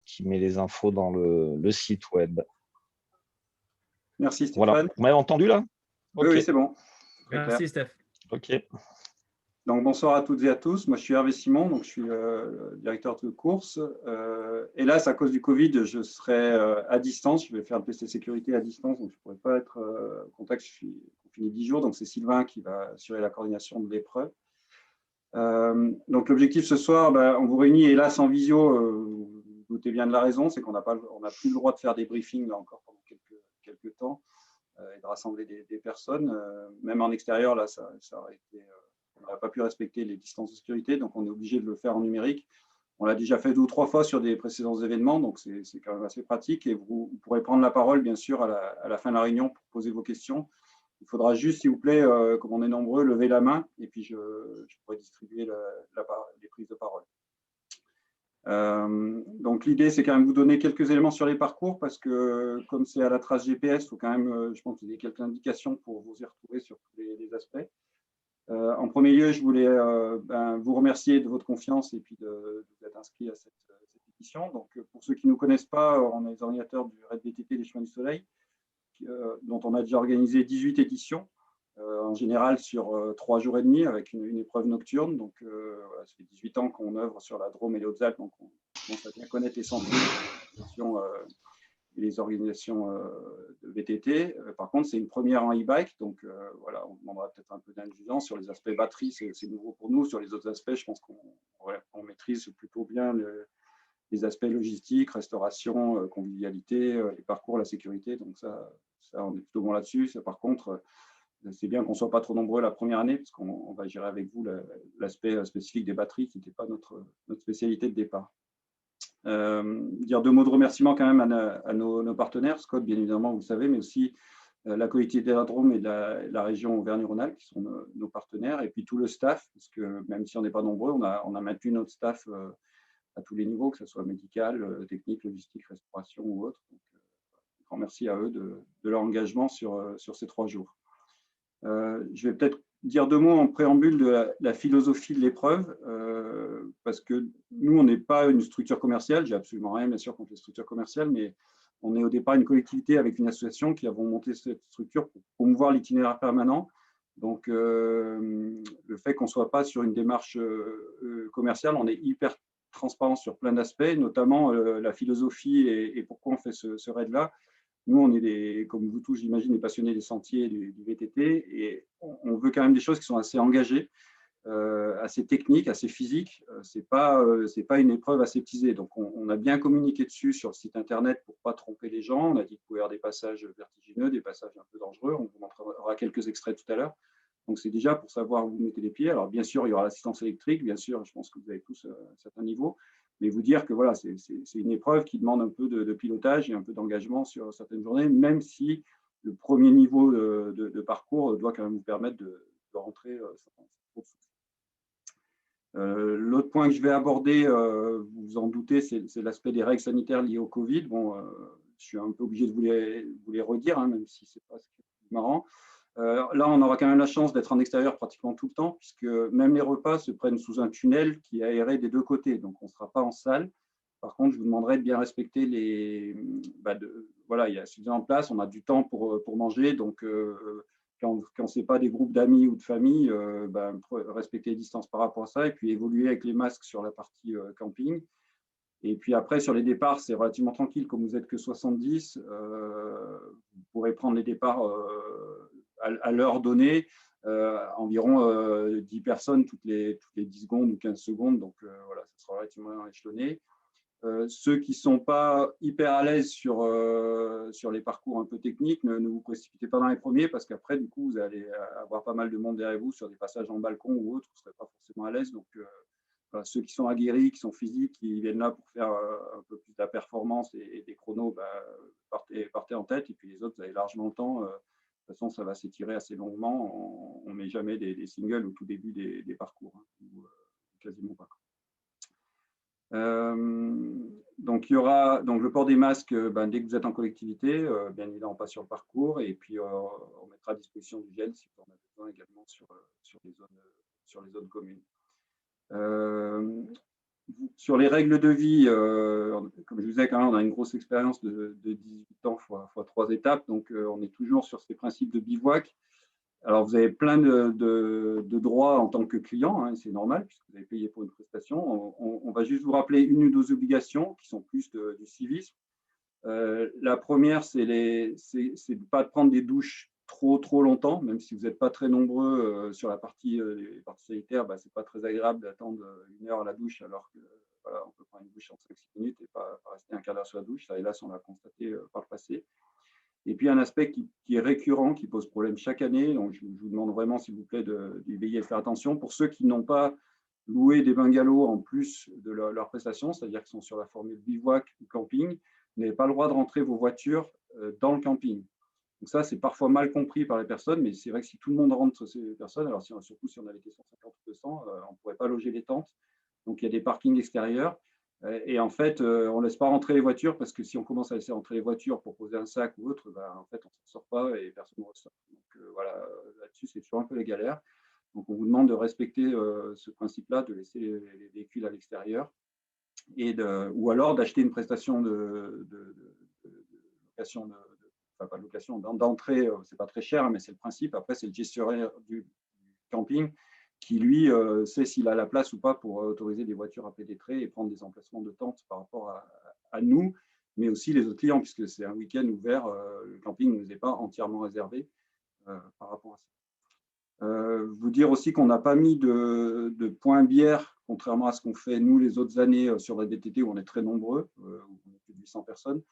qui met les infos dans le site web. Merci Voilà. Stéphane. Vous m'avez entendu là? Oui, oui, c'est bon. Très clair. Merci Steph. Ok. Donc, bonsoir à toutes et à tous. Moi, je suis Hervé Simon, donc je suis directeur de course. Hélas, à cause du Covid, je serai à distance. Je vais faire le PC sécurité à distance, donc je ne pourrai pas être en contact. Je suis confiné 10 jours, donc c'est Sylvain qui va assurer la coordination de l'épreuve. Donc, l'objectif ce soir, on vous réunit hélas en visio. Vous vous doutez bien de la raison, c'est qu'on n'a plus le droit de faire des briefings là encore pendant quelques temps et de rassembler des personnes. Même en extérieur, là, ça aurait été. On n'aurait pas pu respecter les distances de sécurité, donc on est obligé de le faire en numérique. On l'a déjà fait 2 ou 3 fois sur des précédents événements, donc c'est quand même assez pratique. Et vous pourrez prendre la parole, bien sûr, à la fin de la réunion pour poser vos questions. Il faudra juste, s'il vous plaît, comme on est nombreux, lever la main et puis je pourrai distribuer les prises de parole. Donc l'idée, c'est quand même vous donner quelques éléments sur les parcours parce que comme c'est à la trace GPS, il faut quand même, je pense, vous ayez quelques indications pour vous y retrouver sur tous les aspects. En premier lieu, je voulais vous remercier de votre confiance et puis de vous être inscrit à cette édition. Donc, pour ceux qui ne nous connaissent pas, on est les organisateurs du Raid VTT des Chemins du Soleil, dont on a déjà organisé 18 éditions, en général sur 3 jours et demi avec une épreuve nocturne. Donc, voilà, ça fait 18 ans qu'on œuvre sur la Drôme et les Hautes-Alpes, donc on commence à bien connaître les sentiers et les organisations de VTT. Par contre, c'est une première en e-bike, donc voilà, on demandera peut-être un peu d'indulgence sur les aspects batterie, c'est nouveau pour nous. Sur les autres aspects, je pense qu'on maîtrise plutôt bien les aspects logistiques, restauration, convivialité, les parcours, la sécurité. Donc ça, on est plutôt bon là-dessus. Par contre, c'est bien qu'on ne soit pas trop nombreux la première année, parce qu'on va gérer avec vous l'aspect spécifique des batteries, qui n'était pas notre spécialité de départ. Dire 2 mots de remerciement quand même à nos partenaires, Scott bien évidemment vous le savez, mais aussi la collectivité de la Drôme et la région Auvergne-Rhône-Alpes qui sont nos partenaires, et puis tout le staff, parce que même si on n'est pas nombreux, on a maintenu notre staff à tous les niveaux, que ce soit médical, technique, logistique, restauration ou autre. Donc, un grand merci à eux de leur engagement sur ces 3 jours. Je vais peut-être dire 2 mots en préambule de la philosophie de l'épreuve, parce que nous, on n'est pas une structure commerciale. J'ai absolument rien, bien sûr, contre les structures commerciales, mais on est au départ une collectivité avec une association qui avons monté cette structure pour promouvoir l'itinéraire permanent. Donc, le fait qu'on ne soit pas sur une démarche commerciale, on est hyper transparent sur plein d'aspects, notamment la philosophie et pourquoi on fait ce raid-là. Nous, on est comme vous tous, j'imagine, des passionnés des sentiers, du VTT, et on veut quand même des choses qui sont assez engagées, assez techniques, assez physiques. C'est pas une épreuve aseptisée. Donc, on a bien communiqué dessus sur le site internet pour ne pas tromper les gens. On a dit qu'il pouvait y avoir des passages vertigineux, des passages un peu dangereux. On vous montrera quelques extraits tout à l'heure. Donc, c'est déjà pour savoir où vous mettez les pieds. Alors, bien sûr, il y aura l'assistance électrique. Bien sûr, je pense que vous avez tous un certain niveau. Mais vous dire que voilà, c'est une épreuve qui demande un peu de pilotage et un peu d'engagement sur certaines journées, même si le premier niveau de parcours doit quand même vous permettre de rentrer sans souci. L'autre point que je vais aborder, vous vous en doutez, c'est l'aspect des règles sanitaires liées au Covid. Bon, je suis un peu obligé de vous les redire, hein, même si ce n'est pas ce qui est le plus marrant. Là, on aura quand même la chance d'être en extérieur pratiquement tout le temps, puisque même les repas se prennent sous un tunnel qui est aéré des 2 côtés. Donc, on ne sera pas en salle. Par contre, je vous demanderai de bien respecter voilà, il y a suffisamment de place, on a du temps pour manger. Donc, quand ce n'est pas des groupes d'amis ou de famille, respecter les distances par rapport à ça et puis évoluer avec les masques sur la partie camping. Et puis après, sur les départs, c'est relativement tranquille. Comme vous n'êtes que 70, vous pourrez prendre les départs à l'heure donnée, environ 10 personnes toutes les 10 secondes ou 15 secondes. Donc voilà, ça sera relativement échelonné. Ceux qui ne sont pas hyper à l'aise sur les parcours un peu techniques, ne vous précipitez pas dans les premiers parce qu'après, du coup, vous allez avoir pas mal de monde derrière vous sur des passages en balcon ou autres, vous ne serez pas forcément à l'aise. Donc, voilà, ceux qui sont aguerris, qui sont physiques, qui viennent là pour faire un peu plus de la performance et des chronos, partez en tête. Et puis les autres, vous avez largement le temps. De toute façon, ça va s'étirer assez longuement. On ne met jamais des singles au tout début des parcours, hein, ou quasiment pas. Donc, il y aura le port des masques dès que vous êtes en collectivité, bien évidemment pas sur le parcours, et puis on mettra à disposition du gel si on a besoin également sur les zones communes. Sur les règles de vie, comme je vous disais, quand même, on a une grosse expérience de 18 ans fois 3 étapes, donc on est toujours sur ces principes de bivouac. Alors, vous avez plein de droits en tant que client, hein, c'est normal, puisque vous avez payé pour une prestation. On va juste vous rappeler une ou deux obligations qui sont plus du civisme. La première, c'est de ne pas prendre des douches trop longtemps, même si vous n'êtes pas très nombreux sur la partie, les parties sanitaires, ce n'est pas très agréable d'attendre 1 heure à la douche, alors que voilà, on peut prendre une douche en 5-6 minutes et pas rester un quart d'heure sur la douche. Ça, hélas, on l'a constaté par le passé. Et puis, un aspect qui est récurrent, qui pose problème chaque année, donc je vous demande vraiment, s'il vous plaît, d'y veiller et de faire attention. Pour ceux qui n'ont pas loué des bungalows en plus de leur prestation, c'est-à-dire qui sont sur la formule bivouac ou camping, vous n'avez pas le droit de rentrer vos voitures dans le camping. Donc ça, c'est parfois mal compris par les personnes, mais c'est vrai que si tout le monde rentre ces personnes, alors surtout si on avait été 150 ou 200, on ne pourrait pas loger les tentes. Donc, il y a des parkings extérieurs. Et en fait, on ne laisse pas rentrer les voitures parce que si on commence à laisser rentrer les voitures pour poser un sac ou autre, en fait, on ne s'en sort pas et personne ne ressort. Donc, voilà, là-dessus, c'est toujours un peu les galères. Donc, on vous demande de respecter ce principe-là, de laisser les véhicules à l'extérieur ou alors d'acheter une prestation de location, enfin pas de location, d'entrée, c'est pas très cher, mais c'est le principe. Après, c'est le gestionnaire du camping qui, lui, sait s'il a la place ou pas pour autoriser des voitures à pénétrer et prendre des emplacements de tente par rapport à nous, mais aussi les autres clients, puisque c'est un week-end ouvert, le camping ne nous est pas entièrement réservé par rapport à ça. Vous dire aussi qu'on n'a pas mis de point bière, contrairement à ce qu'on fait nous les autres années sur la DTT où on est très nombreux, où on est plus de 800 personnes.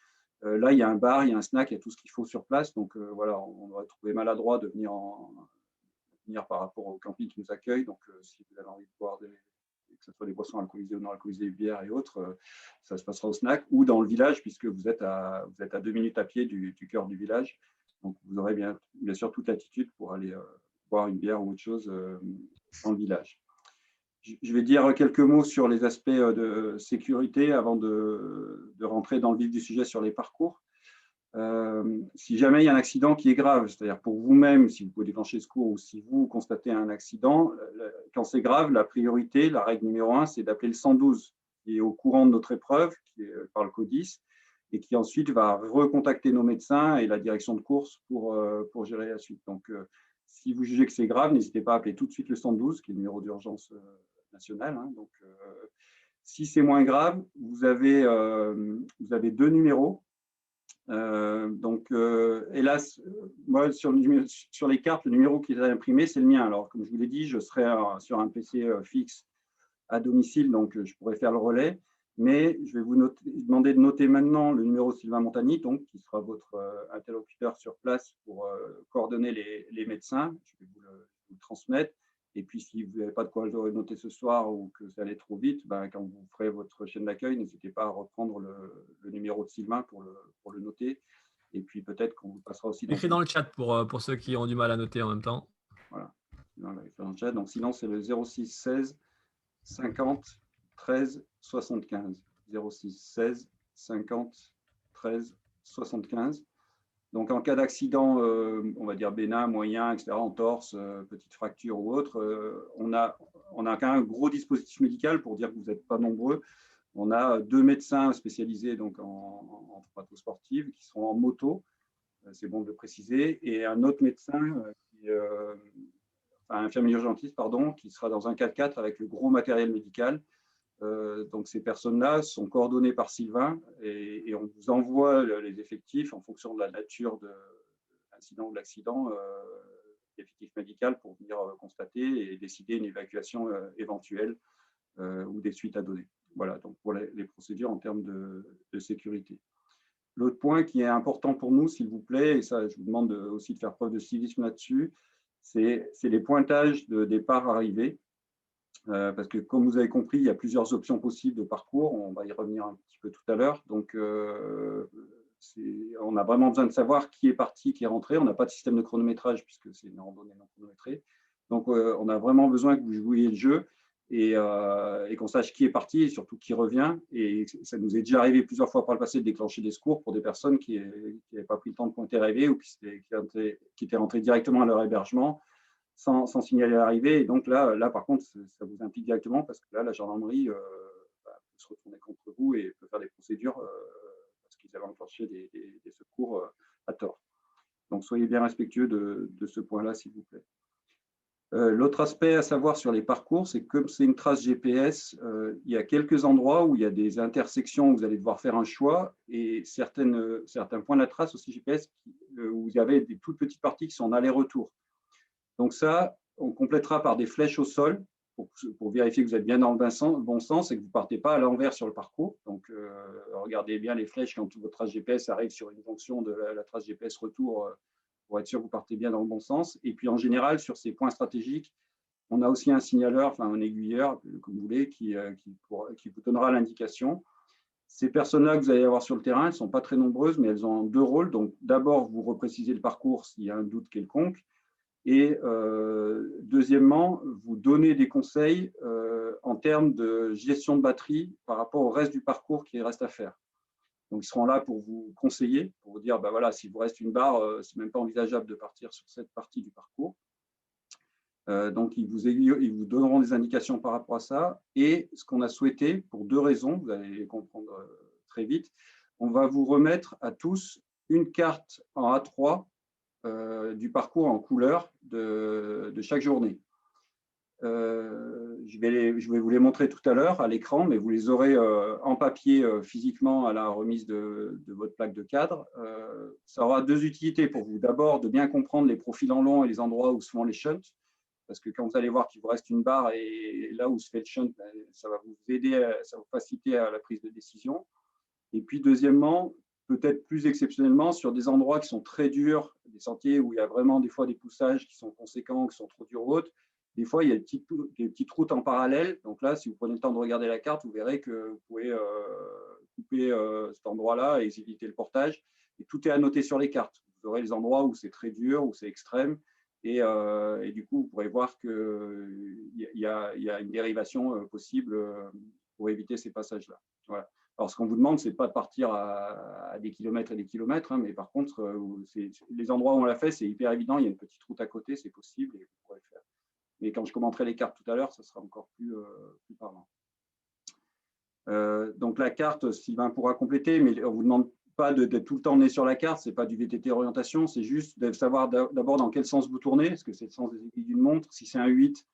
Là, il y a un bar, il y a un snack, il y a tout ce qu'il faut sur place. Donc voilà, on aurait trouvé maladroit de venir par rapport au camping qui nous accueille. Donc si vous avez envie de boire que ce soit des boissons alcoolisées ou non alcoolisées, bières et autres, ça se passera au snack ou dans le village, puisque vous êtes à 2 minutes à pied du cœur du village. Donc vous aurez bien sûr toute l'attitude pour aller boire une bière ou autre chose dans le village. Je vais dire quelques mots sur les aspects de sécurité avant de rentrer dans le vif du sujet sur les parcours. Si jamais il y a un accident qui est grave, c'est-à-dire pour vous-même, si vous pouvez déclencher le secours ou si vous constatez un accident, quand c'est grave, la priorité, la règle numéro 1, c'est d'appeler le 112, qui est au courant de notre épreuve, qui est par le CODIS, et qui ensuite va recontacter nos médecins et la direction de course pour gérer la suite. Donc, si vous jugez que c'est grave, n'hésitez pas à appeler tout de suite le 112, qui est le numéro d'urgence national. Hein. Donc, si c'est moins grave, vous avez 2 numéros. Hélas, moi, sur les cartes, le numéro qui est imprimé, c'est le mien. Alors, comme je vous l'ai dit, je serai sur un PC fixe à domicile, donc je pourrais faire le relais. Mais je vais vous demander de noter maintenant le numéro de Sylvain Montagny, donc, qui sera votre interlocuteur sur place pour coordonner les médecins. Je vais vous le transmettre. Et puis, si vous n'avez pas de quoi le noter ce soir ou que ça allait trop vite, quand vous ferez votre chaîne d'accueil, n'hésitez pas à reprendre le numéro de Sylvain pour le noter. Et puis, peut-être qu'on vous passera aussi… Écrit dans le chat pour ceux qui ont du mal à noter en même temps. Voilà. Dans le chat. Donc, sinon, c'est le 06 16 50 13 75. 06 16 50 13 75. Donc, en cas d'accident, on va dire bénin, moyen, etc., entorse, petite fracture ou autre, on a quand même un gros dispositif médical pour dire que vous n'êtes pas nombreux. On a 2 médecins spécialisés donc, en traumato sportive qui seront en moto, c'est bon de le préciser, et un autre médecin, un infirmier urgentiste, pardon, qui sera dans un 4x4 avec le gros matériel médical. Donc, ces personnes-là sont coordonnées par Sylvain et on vous envoie les effectifs en fonction de la nature de l'incident ou de l'accident, l'effectif médical pour venir constater et décider une évacuation éventuelle ou des suites à donner. Voilà, donc pour les procédures en termes de sécurité. L'autre point qui est important pour nous, s'il vous plaît, et ça, je vous demande aussi de faire preuve de civisme là-dessus, c'est les pointages de départ-arrivée. Parce que, comme vous avez compris, il y a plusieurs options possibles de parcours. On va y revenir un petit peu tout à l'heure. Donc, on a vraiment besoin de savoir qui est parti, qui est rentré. On n'a pas de système de chronométrage puisque c'est une randonnée non chronométrée. Donc, on a vraiment besoin que vous jouiez le jeu et qu'on sache qui est parti et surtout qui revient. Et ça nous est déjà arrivé plusieurs fois par le passé de déclencher des secours pour des personnes qui n'avaient pas pris le temps de pointer arriver ou qui étaient rentrées directement à leur hébergement sans signaler l'arrivée. Et donc là, par contre, ça vous implique directement parce que là, la gendarmerie se retourner contre vous et peut faire des procédures parce qu'ils avaient enclenché des secours à tort. Donc, soyez bien respectueux de ce point-là, s'il vous plaît. L'autre aspect à savoir sur les parcours, c'est que comme c'est une trace GPS, il y a quelques endroits où il y a des intersections où vous allez devoir faire un choix et certains points de la trace aussi GPS où il y avait des toutes petites parties qui sont en aller-retour. Donc ça, on complétera par des flèches au sol pour vérifier que vous êtes bien dans le bon sens et que vous ne partez pas à l'envers sur le parcours. Donc, regardez bien les flèches quand votre trace GPS arrive sur une fonction de la trace GPS retour pour être sûr que vous partez bien dans le bon sens. Et puis, en général, sur ces points stratégiques, on a aussi un signaleur, enfin un aiguilleur, comme vous voulez, qui vous donnera l'indication. Ces personnes-là que vous allez avoir sur le terrain, elles ne sont pas très nombreuses, mais elles ont 2 rôles. Donc, d'abord, vous reprécisez le parcours s'il y a un doute quelconque. Et deuxièmement, vous donnez des conseils en termes de gestion de batterie par rapport au reste du parcours qui reste à faire. Donc, ils seront là pour vous conseiller, pour vous dire, ben voilà, s'il vous reste une barre, ce n'est même pas envisageable de partir sur cette partie du parcours. Donc, ils vous donneront des indications par rapport à ça. Et ce qu'on a souhaité, pour 2 raisons, vous allez les comprendre très vite, on va vous remettre à tous une carte en A3 du parcours en couleur de chaque journée. Je vais vous les montrer tout à l'heure à l'écran, mais vous les aurez en papier physiquement à la remise de votre plaque de cadre. Ça aura 2 utilités pour vous. D'abord, de bien comprendre les profils en long et les endroits où se font les shunts, parce que quand vous allez voir qu'il vous reste une barre et là où se fait le shunt, ça va vous aider, ça va vous faciliter à la prise de décision. Et puis, deuxièmement, peut-être plus exceptionnellement, sur des endroits qui sont très durs, des sentiers où il y a vraiment des fois des poussages qui sont conséquents, qui sont trop durs ou autres, des fois, il y a des petites routes en parallèle. Donc là, si vous prenez le temps de regarder la carte, vous verrez que vous pouvez couper cet endroit-là et éviter le portage. Et tout est annoté sur les cartes. Vous aurez les endroits où c'est très dur, où c'est extrême. Et du coup, vous pourrez voir qu'il y a une dérivation possible pour éviter ces passages-là. Voilà. Alors, ce qu'on vous demande, ce n'est pas de partir à des kilomètres et des kilomètres, hein, mais par contre, les endroits où on l'a fait, c'est hyper évident. Il y a une petite route à côté, c'est possible et vous pourrez le faire. Mais quand je commenterai les cartes tout à l'heure, ça sera encore plus parlant. Donc, la carte, Sylvain pourra compléter, mais on ne vous demande pas d'être tout le temps né sur la carte. Ce n'est pas du VTT orientation, c'est juste de savoir d'abord dans quel sens vous tournez. Est-ce que c'est le sens des aiguilles d'une montre? Si c'est un 8,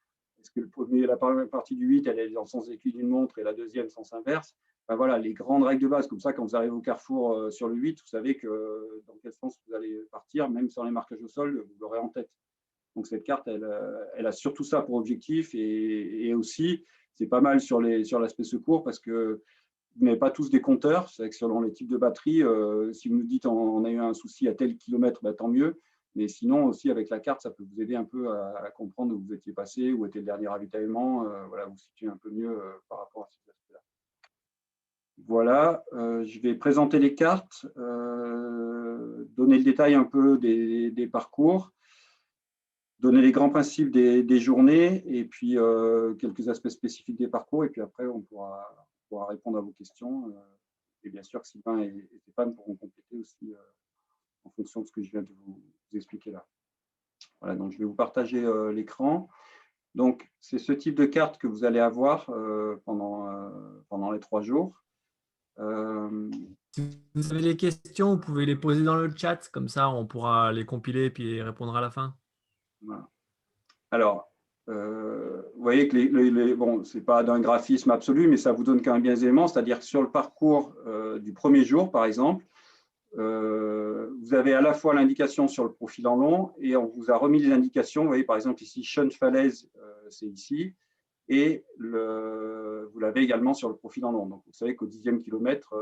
est-ce que la première partie du 8, elle est dans le sens des aiguilles d'une montre et la deuxième, sens inverse? Ben voilà, les grandes règles de base. Comme ça, quand vous arrivez au carrefour sur le 8, vous savez que dans quel sens vous allez partir, même sans les marquages au sol, vous l'aurez en tête. Donc, cette carte, elle a surtout ça pour objectif et aussi, c'est pas mal sur l'aspect secours parce que vous n'avez pas tous des compteurs. C'est vrai que selon les types de batteries, si vous nous dites on a eu un souci à tel kilomètre, ben, tant mieux. Mais sinon, aussi, avec la carte, ça peut vous aider un peu à comprendre où vous étiez passé, où était le dernier ravitaillement, voilà, vous situer un peu mieux par rapport à ces aspects-là. Voilà, je vais présenter les cartes, donner le détail un peu des parcours, donner les grands principes des journées et puis quelques aspects spécifiques des parcours. Et puis après, on pourra répondre à vos questions. Et bien sûr que Sylvain et Stéphane pourront compléter aussi en fonction de ce que je viens de vous expliquer là. Voilà, donc je vais vous partager l'écran. Donc, c'est ce type de carte que vous allez avoir pendant les 3 jours. Si vous avez des questions, vous pouvez les poser dans le chat, comme ça on pourra les compiler et puis répondre à la fin. Voilà. Alors, vous voyez que bon, ce n'est pas d'un graphisme absolu, mais ça vous donne quand même bien des éléments, c'est-à-dire que sur le parcours du premier jour, par exemple, vous avez à la fois l'indication sur le profil en long et on vous a remis les indications. Vous voyez, par exemple, ici, shunt falaise, c'est ici, et vous l'avez également sur le profil en long. Donc, vous savez qu'au 10e kilomètre,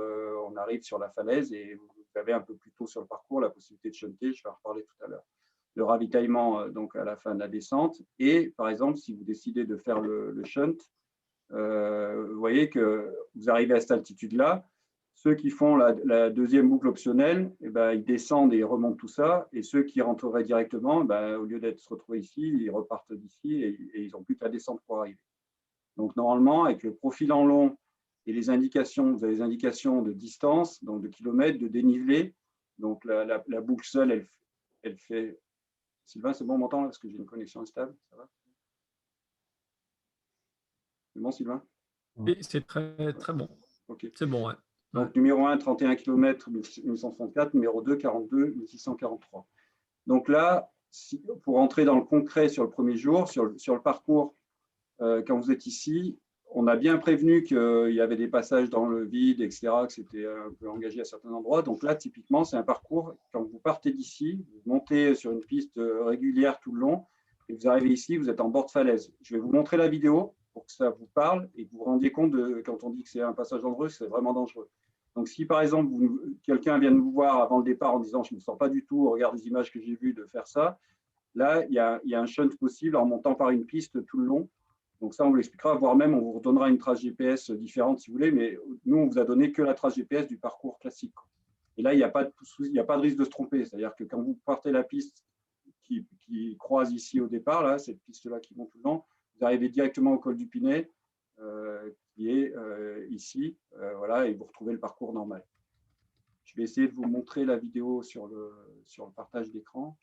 on arrive sur la falaise et vous avez un peu plus tôt sur le parcours la possibilité de shunter. Je vais en reparler tout à l'heure. Le ravitaillement donc à la fin de la descente. Et par exemple, si vous décidez de faire le shunt, vous voyez que vous arrivez à cette altitude-là. Ceux qui font la deuxième boucle optionnelle, eh ben, ils descendent et remontent tout ça. Et ceux qui rentreraient directement, au lieu d'être se retrouvés ici, ils repartent d'ici et ils n'ont plus qu'à descendre pour arriver. Donc, normalement, avec le profil en long et les indications, vous avez les indications de distance, donc de kilomètres, de dénivelé. Donc, la boucle seule, elle fait… Sylvain, c'est bon, on m'entend là, parce que j'ai une connexion instable, ça va? C'est bon, Sylvain? Et c'est très, très bon. Ok. C'est bon, ouais. Donc, numéro 1, 31 km, 1164. Numéro 2, 42, 1643. Donc là, pour entrer dans le concret sur le premier jour, sur le parcours, quand vous êtes ici, on a bien prévenu qu'il y avait des passages dans le vide, etc., que c'était un peu engagé à certains endroits. Donc là, typiquement, c'est un parcours, quand vous partez d'ici, vous montez sur une piste régulière tout le long, et vous arrivez ici, vous êtes en bord de falaise. Je vais vous montrer la vidéo pour que ça vous parle et que vous vous rendiez compte, quand on dit que c'est un passage dangereux, c'est vraiment dangereux. Donc si par exemple, quelqu'un vient de vous voir avant le départ en disant « je ne me sens pas du tout, regarde les images que j'ai vues de faire ça », là, il y a un shunt possible en montant par une piste tout le long. Donc ça, on vous l'expliquera, voire même on vous redonnera une trace GPS différente si vous voulez, mais nous, on vous a donné que la trace GPS du parcours classique. Et là, il n'y a pas de risque de se tromper. C'est-à-dire que quand vous partez la piste qui croise ici au départ, là, cette piste-là qui monte tout le long, vous arrivez directement au col du Pinet, qui est ici, voilà, et vous retrouvez le parcours normal. Je vais essayer de vous montrer la vidéo sur le partage d'écran,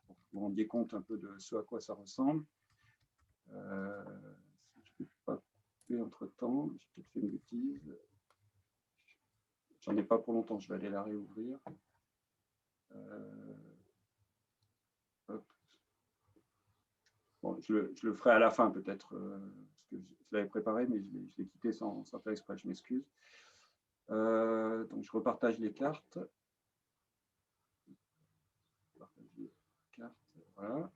pour que vous vous rendiez compte un peu de ce à quoi ça ressemble. Je ne peux pas couper entre-temps, j'ai peut-être fait une bêtise. J'en ai pas pour longtemps, je vais aller la réouvrir. Bon, je le ferai à la fin peut-être, parce que je l'avais préparé, mais je l'ai quitté sans faire exprès, je m'excuse. Donc je repartage les cartes. Voilà.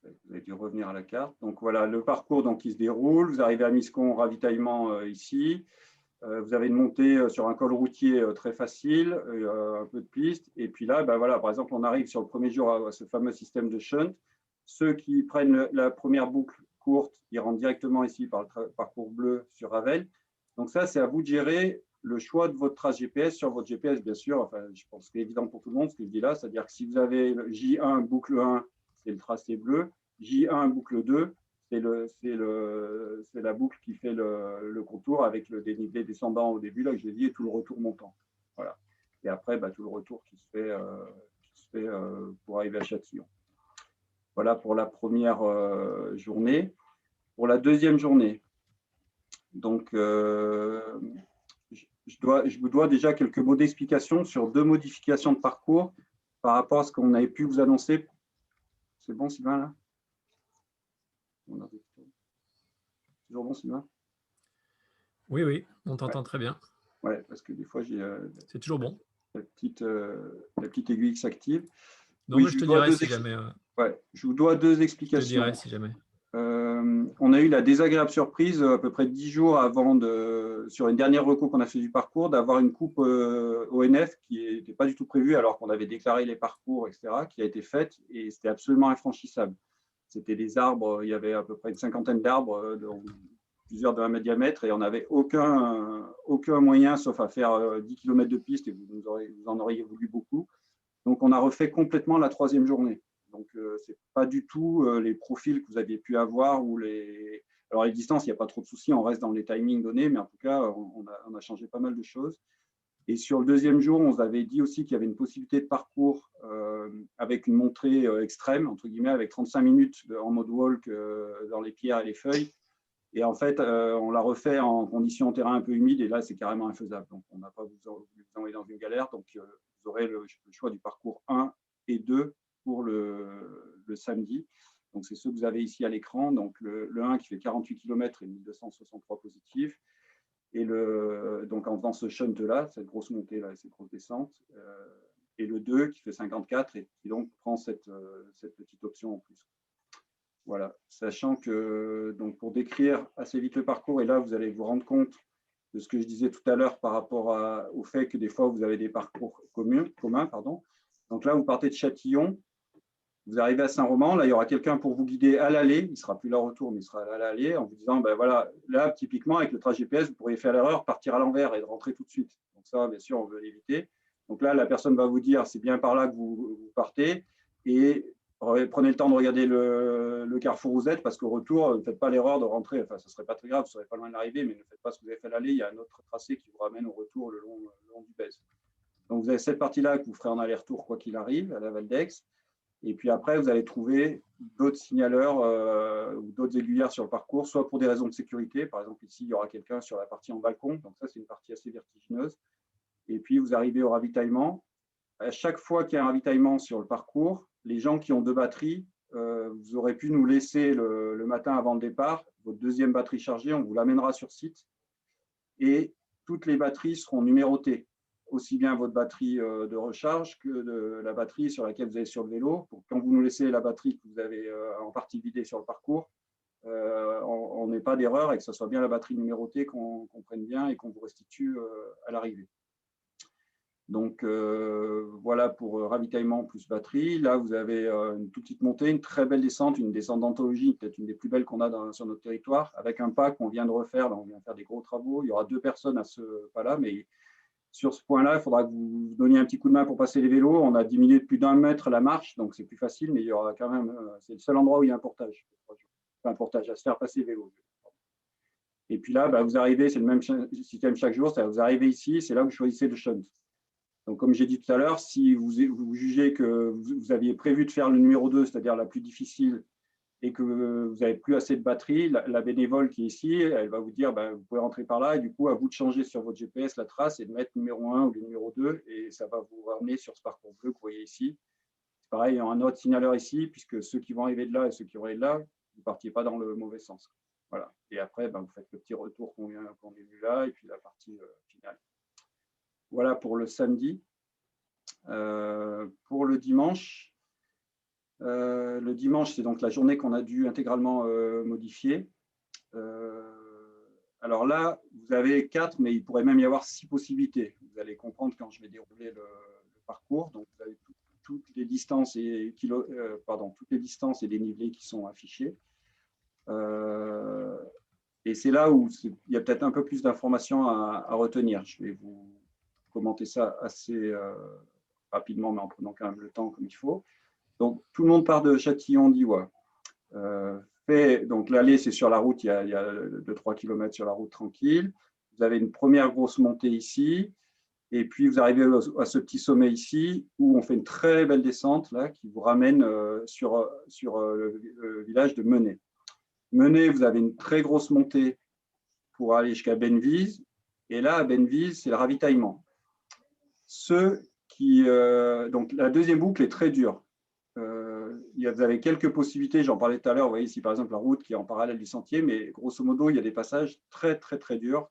Vous avez dû revenir à la carte. Donc voilà le parcours donc, qui se déroule. Vous arrivez à Miscon, ravitaillement ici. Vous avez une montée sur un col routier très facile, un peu de piste. Et puis là, ben voilà, par exemple, on arrive sur le premier jour à ce fameux système de shunt. Ceux qui prennent la première boucle courte, ils rentrent directement ici par le parcours bleu sur Ravel. Donc ça, c'est à vous de gérer le choix de votre trace GPS sur votre GPS, bien sûr. Enfin, je pense que c'est évident pour tout le monde ce que je dis là. C'est-à-dire que si vous avez J1 boucle 1, c'est le tracé bleu. J1 boucle 2, c'est la boucle qui fait le contour avec le dénivelé descendant au début, là que je l'ai dit, et tout le retour montant. Voilà. Et après, bah, tout le retour qui se fait pour arriver à Châtillon. Voilà pour la première journée. Pour la deuxième journée, donc, je vous dois déjà quelques mots d'explication sur deux modifications de parcours par rapport à ce qu'on avait pu vous annoncer. C'est bon, Sylvain, là? Toujours bon, Sylvain? Oui, oui, on t'entend très bien. Oui, parce que des fois, j'ai c'est toujours bon. La petite aiguille qui s'active. Non, oui, mais je te dirai si jamais. Ouais, je vous dois deux explications. Je te dirai si jamais. On a eu la désagréable surprise à peu près 10 jours avant, sur une dernière reco qu'on a fait du parcours, d'avoir une coupe ONF qui n'était pas du tout prévue alors qu'on avait déclaré les parcours, etc., qui a été faite et c'était absolument infranchissable. C'était des arbres, il y avait à peu près une cinquantaine d'arbres, plusieurs de 1 mètre de diamètre, et on n'avait aucun moyen, sauf à faire 10 km de piste, et vous en auriez voulu beaucoup. Donc, on a refait complètement la troisième journée. Donc, ce n'est pas du tout les profils que vous aviez pu avoir. Alors, les distances, il n'y a pas trop de soucis, on reste dans les timings donnés, mais en tout cas, on a changé pas mal de choses. Et sur le deuxième jour, on vous avait dit aussi qu'il y avait une possibilité de parcours avec une montée extrême, entre guillemets, avec 35 minutes en mode walk dans les pierres et les feuilles. Et en fait, on l'a refait en conditions terrain un peu humides, et là, c'est carrément infaisable. Donc, on n'a pas voulu vous envoyer dans une galère. Donc, vous aurez le choix du parcours 1 et 2 pour le samedi. Donc, c'est ceux que vous avez ici à l'écran. Donc, le 1 qui fait 48 km et 1263 positifs. Et donc, en faisant ce shunt-là, cette grosse montée-là et cette grosse descente. Et le 2 qui fait 54 et qui donc prend cette petite option en plus. Voilà, sachant que donc pour décrire assez vite le parcours, et là vous allez vous rendre compte de ce que je disais tout à l'heure par rapport au fait que des fois vous avez des parcours communs. Donc là, vous partez de Châtillon, vous arrivez à Saint-Roman, là il y aura quelqu'un pour vous guider à l'aller, il ne sera plus là au retour, mais il sera à l'aller en vous disant, ben voilà, là typiquement avec le trajet GPS, vous pourriez faire l'erreur, partir à l'envers et de rentrer tout de suite. Donc ça, bien sûr, on veut l'éviter. Donc là, la personne va vous dire, c'est bien par là que vous partez, et prenez le temps de regarder le carrefour où vous êtes, parce qu'au retour, ne faites pas l'erreur de rentrer. Enfin, ce ne serait pas très grave, vous ne serez pas loin de l'arrivée, mais ne faites pas ce que vous avez fait à l'aller. Il y a un autre tracé qui vous ramène au retour le long du Bèze. Donc, vous avez cette partie-là que vous ferez en aller-retour, quoi qu'il arrive, à la Val d'Aix. Et puis après, vous allez trouver d'autres signaleurs ou d'autres aiguillères sur le parcours, soit pour des raisons de sécurité. Par exemple, ici, il y aura quelqu'un sur la partie en balcon. Donc ça, c'est une partie assez vertigineuse. Et puis, vous arrivez au ravitaillement. À chaque fois qu'il y a un ravitaillement sur le parcours, les gens qui ont 2 batteries, vous aurez pu nous laisser le matin avant le départ votre deuxième batterie chargée, on vous l'amènera sur site. Et toutes les batteries seront numérotées, aussi bien votre batterie de recharge que de la batterie sur laquelle vous allez sur le vélo. Pour quand vous nous laissez la batterie que vous avez en partie vidée sur le parcours, on n'ait pas d'erreur et que ce soit bien la batterie numérotée qu'on prenne bien et qu'on vous restitue à l'arrivée. Donc voilà pour ravitaillement plus batterie. Là, vous avez une toute petite montée, une très belle descente, une descente d'anthologie, peut-être une des plus belles qu'on a sur notre territoire, avec un pas qu'on vient de refaire. Là, on vient de faire des gros travaux. Il y aura 2 personnes à ce pas-là, mais sur ce point-là, il faudra que vous donniez un petit coup de main pour passer les vélos. On a diminué de plus d'1 mètre la marche, donc c'est plus facile, mais il y aura quand même. C'est le seul endroit où il y a un portage. Enfin, un portage, à se faire passer les vélos. Et puis là, vous arrivez, c'est le même système chaque jour. Vous arrivez ici, c'est là où vous choisissez le shunt. Donc, comme j'ai dit tout à l'heure, si vous jugez que vous aviez prévu de faire le numéro 2, c'est-à-dire la plus difficile, et que vous n'avez plus assez de batterie, la bénévole qui est ici, elle va vous dire vous pouvez rentrer par là, et du coup, à vous de changer sur votre GPS la trace et de mettre numéro 1 ou le numéro 2, et ça va vous ramener sur ce parcours bleu que vous voyez ici. C'est pareil, il y a un autre signaleur ici, puisque ceux qui vont arriver de là et ceux qui vont arriver de là, vous ne partiez pas dans le mauvais sens. Voilà. Et après, vous faites le petit retour qu'on est vu là, et puis la partie finale. Voilà pour le samedi. Pour le dimanche, c'est donc la journée qu'on a dû intégralement modifier. Alors là, vous avez 4, mais il pourrait même y avoir 6 possibilités. Vous allez comprendre quand je vais dérouler le parcours. Donc, vous avez toutes les distances et toutes les distances et dénivelés qui sont affichés. Et c'est là où il y a peut-être un peu plus d'informations à retenir. Je vais vous commenter ça assez rapidement, mais en prenant quand même le temps comme il faut. Donc, tout le monde part de Châtillon-d'Ivoire. Donc, l'allée, c'est sur la route, il y a 2-3 km sur la route tranquille. Vous avez une première grosse montée ici, et puis vous arrivez à ce petit sommet ici, où on fait une très belle descente, là, qui vous ramène sur le village de Menay. Menay, vous avez une très grosse montée pour aller jusqu'à Benvise, et là, à Benvise, c'est le ravitaillement. Donc, la deuxième boucle est très dure. Vous avez quelques possibilités, j'en parlais tout à l'heure, vous voyez ici par exemple la route qui est en parallèle du sentier, mais grosso modo, il y a des passages très, très, très durs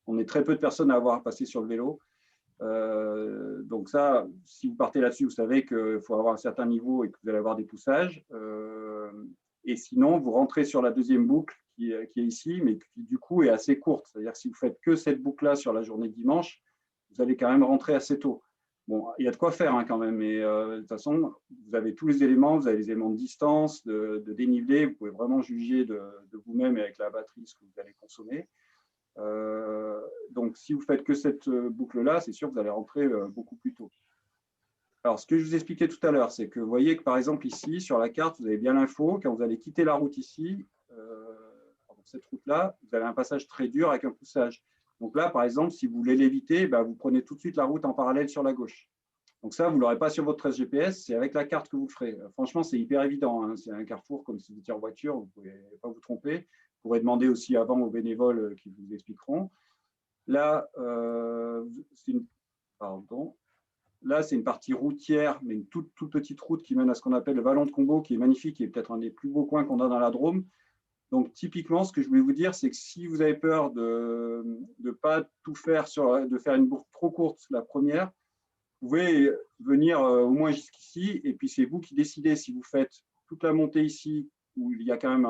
on est très peu de personnes à avoir passé sur le vélo. Donc ça, si vous partez là-dessus, vous savez qu'il faut avoir un certain niveau et que vous allez avoir des poussages. Et sinon, vous rentrez sur la deuxième boucle qui est ici, mais qui du coup est assez courte. C'est-à-dire que si vous faites que cette boucle-là sur la journée de dimanche, vous allez quand même rentrer assez tôt. Bon, il y a de quoi faire quand même, mais de toute façon, vous avez tous les éléments, vous avez les éléments de distance, de dénivelé, vous pouvez vraiment juger de vous-même et avec la batterie ce que vous allez consommer. Donc, si vous faites que cette boucle-là, c'est sûr que vous allez rentrer beaucoup plus tôt. Alors, ce que je vous expliquais tout à l'heure, c'est que vous voyez que par exemple ici, sur la carte, vous avez bien l'info, quand vous allez quitter la route ici, cette route-là, vous avez un passage très dur avec un poussage. Donc là, par exemple, si vous voulez l'éviter, vous prenez tout de suite la route en parallèle sur la gauche. Donc ça, vous ne l'aurez pas sur votre 13 GPS, c'est avec la carte que vous le ferez. Franchement, c'est hyper évident. Hein. C'est un carrefour comme si vous étiez en voiture, vous ne pouvez pas vous tromper. Vous pourrez demander aussi avant aux bénévoles qui vous expliqueront. Là, c'est une partie routière, mais une toute petite route qui mène à ce qu'on appelle le Vallon de Combo, qui est magnifique, qui est peut-être un des plus beaux coins qu'on a dans la Drôme. Donc, typiquement, ce que je voulais vous dire, c'est que si vous avez peur de ne pas tout faire, de faire une boucle trop courte, la première, vous pouvez venir au moins jusqu'ici, et puis c'est vous qui décidez si vous faites toute la montée ici, où il y a quand même,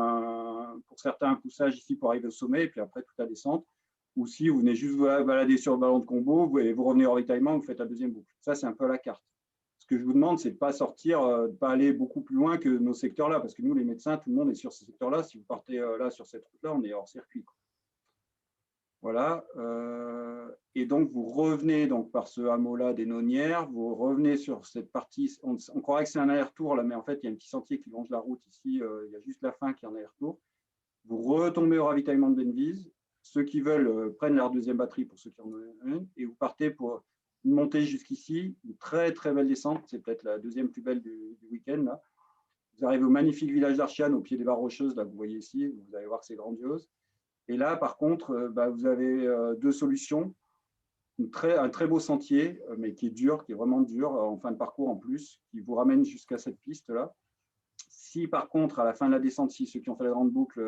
pour certains, un poussage ici pour arriver au sommet, et puis après toute la descente, ou si vous venez juste vous balader sur le Vallon de Combo, et vous revenez au ravitaillement, vous faites la deuxième boucle. Ça, c'est un peu à la carte. Ce que je vous demande, c'est de ne pas sortir, de ne pas aller beaucoup plus loin que nos secteurs-là, parce que nous, les médecins, tout le monde est sur ces secteurs-là. Si vous partez là, sur cette route-là, on est hors circuit. Voilà. Et donc, vous revenez donc, par ce hameau-là des Nonières, vous revenez sur cette partie. On croirait que c'est un aller-retour, là, mais en fait, il y a un petit sentier qui longe la route ici. Il y a juste la fin qui est en aller-retour. Vous retombez au ravitaillement de Benvise. Ceux qui veulent prennent leur deuxième batterie pour ceux qui en ont une, et vous partez pour une montée jusqu'ici, une très très belle descente, c'est peut-être la deuxième plus belle du week-end. Là. Vous arrivez au magnifique village d'Archiane, au pied des barres rocheuses, là, vous voyez ici, vous allez voir que c'est grandiose. Et là, par contre, vous avez deux solutions. Un très beau sentier, mais qui est dur, qui est vraiment dur, en fin de parcours en plus, qui vous ramène jusqu'à cette piste-là. Si par contre, à la fin de la descente, si ceux qui ont fait la grande boucle,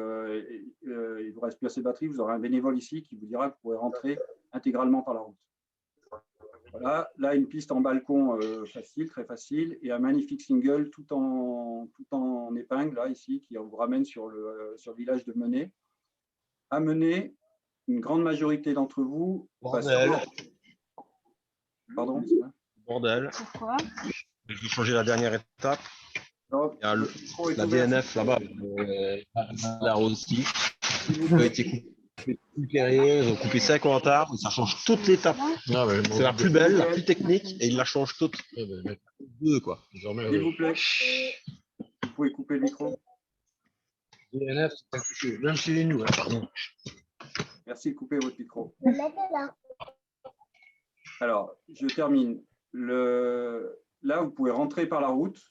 il ne vous reste plus assez de batterie, vous aurez un bénévole ici qui vous dira que vous pouvez rentrer intégralement par la route. Voilà, là, une piste en balcon facile, très facile, et un magnifique single tout en épingle, là, ici, qui vous ramène sur le village de Menay. À Menay, une grande majorité d'entre vous… Bordel. Pardon. Bordel. Pourquoi? Je vais changer la dernière étape. Non, Il y a la DNF là-bas, là aussi. Il a été coupé éclairé, ils ont coupé 50 arbres, ça change toute l'étape. C'est la plus belle, la plus technique, et ils la changent toute. Deux, quoi. S'il vous plaît, vous pouvez couper le micro. DNF, c'est quelque chose, même chez nous, pardon. Merci de couper votre micro. Alors, je termine. Là, vous pouvez rentrer par la route.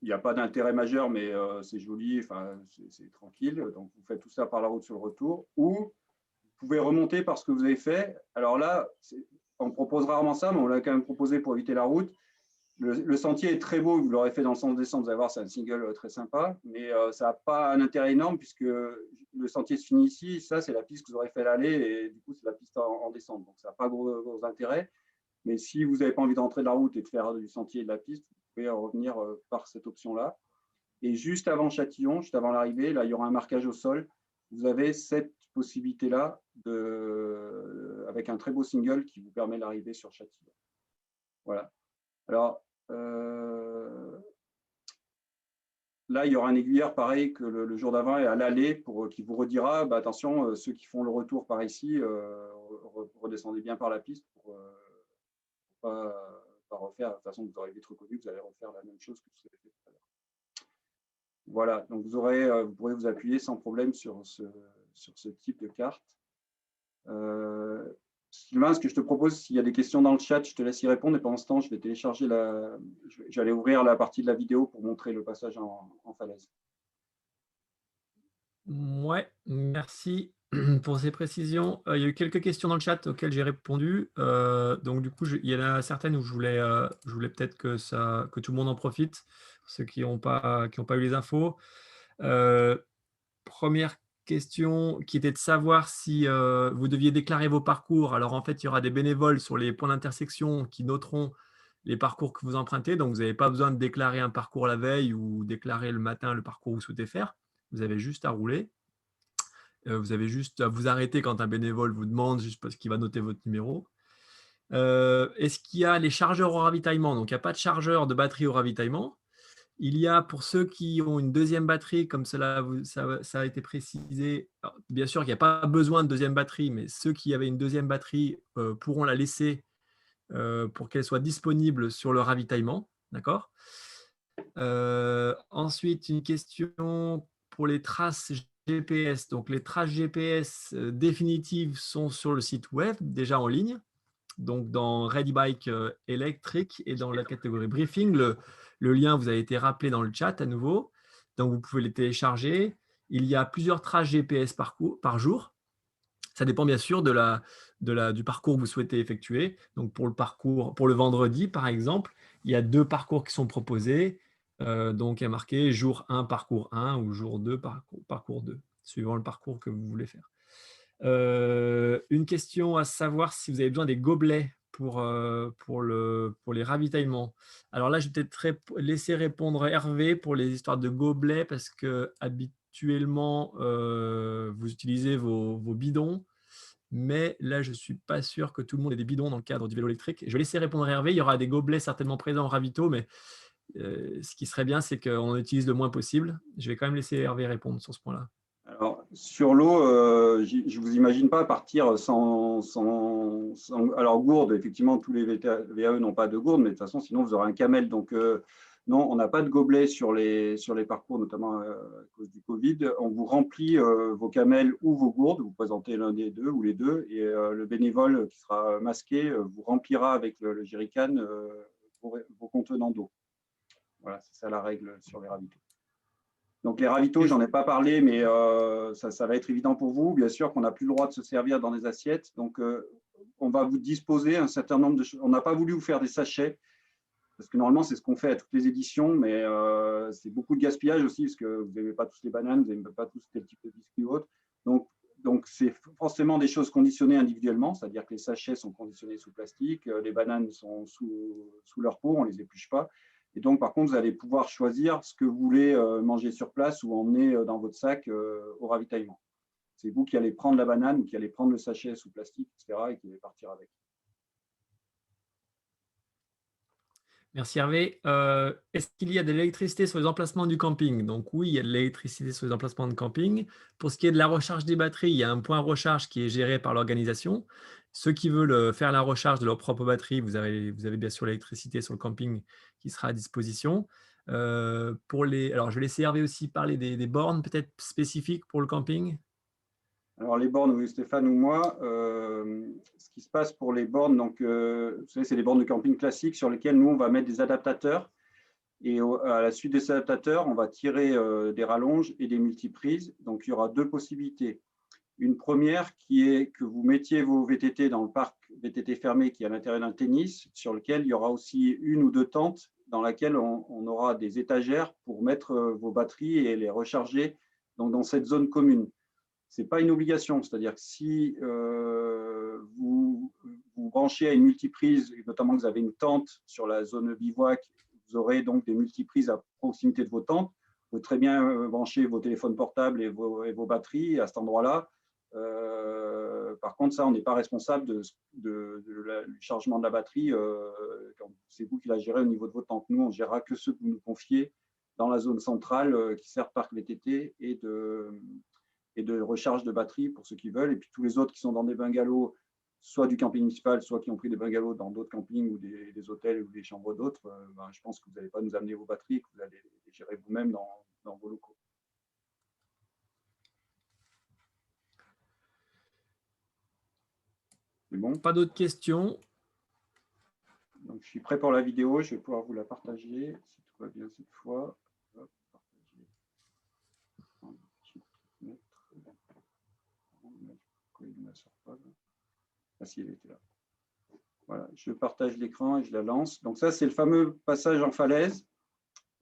Il n'y a pas d'intérêt majeur, mais c'est joli, enfin, c'est tranquille. Donc, vous faites tout ça par la route sur le retour. Ou vous pouvez remonter par ce que vous avez fait. Alors là, on propose rarement ça, mais on l'a quand même proposé pour éviter la route. Le sentier est très beau, vous l'aurez fait dans le sens descente, vous allez voir, c'est un single très sympa, mais ça n'a pas un intérêt énorme puisque le sentier se finit ici. Ça, c'est la piste que vous aurez fait l'aller et du coup, c'est la piste en descente. Donc, ça n'a pas gros intérêt. Mais si vous n'avez pas envie d'entrer de la route et de faire du sentier et de la piste, vous pouvez revenir par cette option-là. Et juste avant Châtillon, juste avant l'arrivée, là, il y aura un marquage au sol. Vous avez cette possibilité-là avec un très beau single qui vous permet d'arriver sur Châtillon. Voilà. Alors, là, il y aura un aiguilleur pareil que le jour d'avant et à l'aller qui vous redira, attention, ceux qui font le retour par ici, redescendez bien par la piste pour ne pas refaire. De toute façon, vous aurez vite reconnu que vous allez refaire la même chose que vous avez fait tout à l'heure. Voilà, donc vous pourrez vous appuyer sans problème sur ce type de carte. Sylvain, ce que je te propose, s'il y a des questions dans le chat, je te laisse y répondre et pendant ce temps, je vais télécharger j'allais ouvrir la partie de la vidéo pour montrer le passage en falaise. Ouais, merci pour ces précisions. Il y a eu quelques questions dans le chat auxquelles j'ai répondu. Donc du coup, il y en a certaines où je voulais peut-être que tout le monde en profite, ceux qui n'ont pas eu les infos. Première question qui était de savoir si vous deviez déclarer vos parcours. Alors en fait, il y aura des bénévoles sur les points d'intersection qui noteront les parcours que vous empruntez. Donc vous n'avez pas besoin de déclarer un parcours la veille ou déclarer le matin le parcours que vous souhaitez faire. Vous avez juste à rouler. Vous avez juste à vous arrêter quand un bénévole vous demande, juste parce qu'il va noter votre numéro. Est-ce qu'il y a les chargeurs au ravitaillement? Donc il n'y a pas de chargeur de batterie au ravitaillement. Il y a, pour ceux qui ont une deuxième batterie, comme ça a été précisé, alors, bien sûr qu'il n'y a pas besoin de deuxième batterie, mais ceux qui avaient une deuxième batterie pourront la laisser pour qu'elle soit disponible sur le ravitaillement. D'accord. Ensuite, une question pour les traces GPS. Donc, les traces GPS définitives sont sur le site web, déjà en ligne. Donc, dans Ready Bike Electric et dans la catégorie Briefing, le lien vous a été rappelé dans le chat à nouveau. Donc, vous pouvez les télécharger. Il y a plusieurs traces GPS par jour. Ça dépend bien sûr du parcours que vous souhaitez effectuer. Donc, pour le vendredi, par exemple, il y a 2 parcours qui sont proposés. Donc, il y a marqué jour 1, parcours 1 ou jour 2, parcours 2, suivant le parcours que vous voulez faire. Une question à savoir si vous avez besoin des gobelets pour les ravitaillements. Alors là, je vais peut-être laisser répondre Hervé pour les histoires de gobelets parce que habituellement, vous utilisez vos bidons. Mais là, je ne suis pas sûr que tout le monde ait des bidons dans le cadre du vélo électrique. Je vais laisser répondre Hervé. Il y aura des gobelets certainement présents en ravito, mais ce qui serait bien, c'est qu'on en utilise le moins possible. Je vais quand même laisser Hervé répondre sur ce point-là. Alors, sur l'eau, je ne vous imagine pas partir sans… Alors, gourde, effectivement, tous les VAE n'ont pas de gourde, mais de toute façon, sinon, vous aurez un camel. Donc, Non, on n'a pas de gobelet sur les parcours, notamment à cause du Covid. On vous remplit vos camels ou vos gourdes, vous présentez l'un des deux ou les deux, et le bénévole qui sera masqué vous remplira avec le jerrycan vos contenants d'eau. Voilà, c'est ça la règle sur les ravitaux. Donc les ravitaux, j'en ai pas parlé, mais ça va être évident pour vous. Bien sûr qu'on n'a plus le droit de se servir dans des assiettes. Donc on va vous disposer un certain nombre de choses. On n'a pas voulu vous faire des sachets, parce que normalement, c'est ce qu'on fait à toutes les éditions, mais c'est beaucoup de gaspillage aussi, parce que vous n'aimez pas tous les bananes, vous n'aimez pas tous tel type de biscuits ou autre. Donc c'est forcément des choses conditionnées individuellement, c'est-à-dire que les sachets sont conditionnés sous plastique, les bananes sont sous leur peau, on ne les épluche pas. Et donc, par contre, vous allez pouvoir choisir ce que vous voulez manger sur place ou emmener dans votre sac au ravitaillement. C'est vous qui allez prendre la banane ou qui allez prendre le sachet sous plastique, etc., et qui allez partir avec. Merci Hervé. Est-ce qu'il y a de l'électricité sur les emplacements du camping? Donc oui, il y a de l'électricité sur les emplacements de camping. Pour ce qui est de la recharge des batteries, il y a un point recharge qui est géré par l'organisation. Ceux qui veulent faire la recharge de leur propre batterie, vous avez bien sûr l'électricité sur le camping qui sera à disposition. Alors, je vais laisser Hervé aussi parler des bornes peut-être spécifiques pour le camping. Alors, les bornes, oui, Stéphane ou moi, ce qui se passe pour les bornes, donc, vous savez, c'est les bornes de camping classiques sur lesquelles nous, on va mettre des adaptateurs. Et à la suite des adaptateurs, on va tirer des rallonges et des multiprises. Donc, il y aura deux possibilités. Une première qui est que vous mettiez vos VTT dans le parc VTT fermé qui est à l'intérieur d'un tennis, sur lequel il y aura aussi une ou deux tentes dans laquelle on aura des étagères pour mettre vos batteries et les recharger donc, dans cette zone commune. Ce n'est pas une obligation, c'est-à-dire que si vous branchez à une multiprise, notamment que vous avez une tente sur la zone bivouac, vous aurez donc des multiprises à proximité de vos tentes. Vous pouvez très bien brancher vos téléphones portables et vos batteries à cet endroit-là. Par contre, ça, on n'est pas responsable du chargement de la batterie. C'est vous qui la gérez au niveau de vos tentes. Nous, on ne gérera que ceux que vous nous confiez dans la zone centrale qui sert parc VTT et de recharge de batterie pour ceux qui veulent. Et puis tous les autres qui sont dans des bungalows, soit du camping municipal, soit qui ont pris des bungalows dans d'autres campings ou des hôtels ou des chambres d'hôtes, je pense que vous n'allez pas nous amener vos batteries, que vous allez les gérer vous-même dans vos locaux. C'est bon? Pas d'autres questions? Donc, je suis prêt pour la vidéo, je vais pouvoir vous la partager, si tout va bien cette fois. Hop, partager. Il ne sort pas. Ah si, elle était là. Voilà, je partage l'écran et je la lance. Donc ça, c'est le fameux passage en falaise.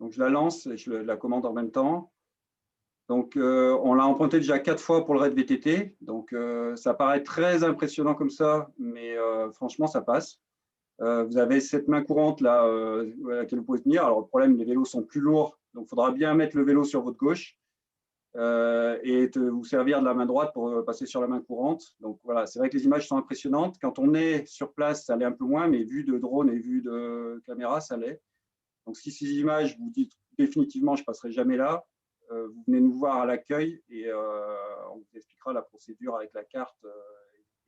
Donc je la lance et je la commande en même temps. Donc on l'a emprunté déjà 4 fois pour le raid VTT. Donc ça paraît très impressionnant comme ça, mais franchement, ça passe. Vous avez cette main courante là à laquelle vous pouvez tenir. Alors le problème, les vélos sont plus lourds, donc il faudra bien mettre le vélo sur votre gauche. Et vous servir de la main droite pour passer sur la main courante. Donc voilà, c'est vrai que les images sont impressionnantes. Quand on est sur place, ça l'est un peu moins, mais vu de drone et vu de caméra, ça l'est. Donc si ces images, vous dites définitivement, je ne passerai jamais là, vous venez nous voir à l'accueil et on vous expliquera la procédure avec la carte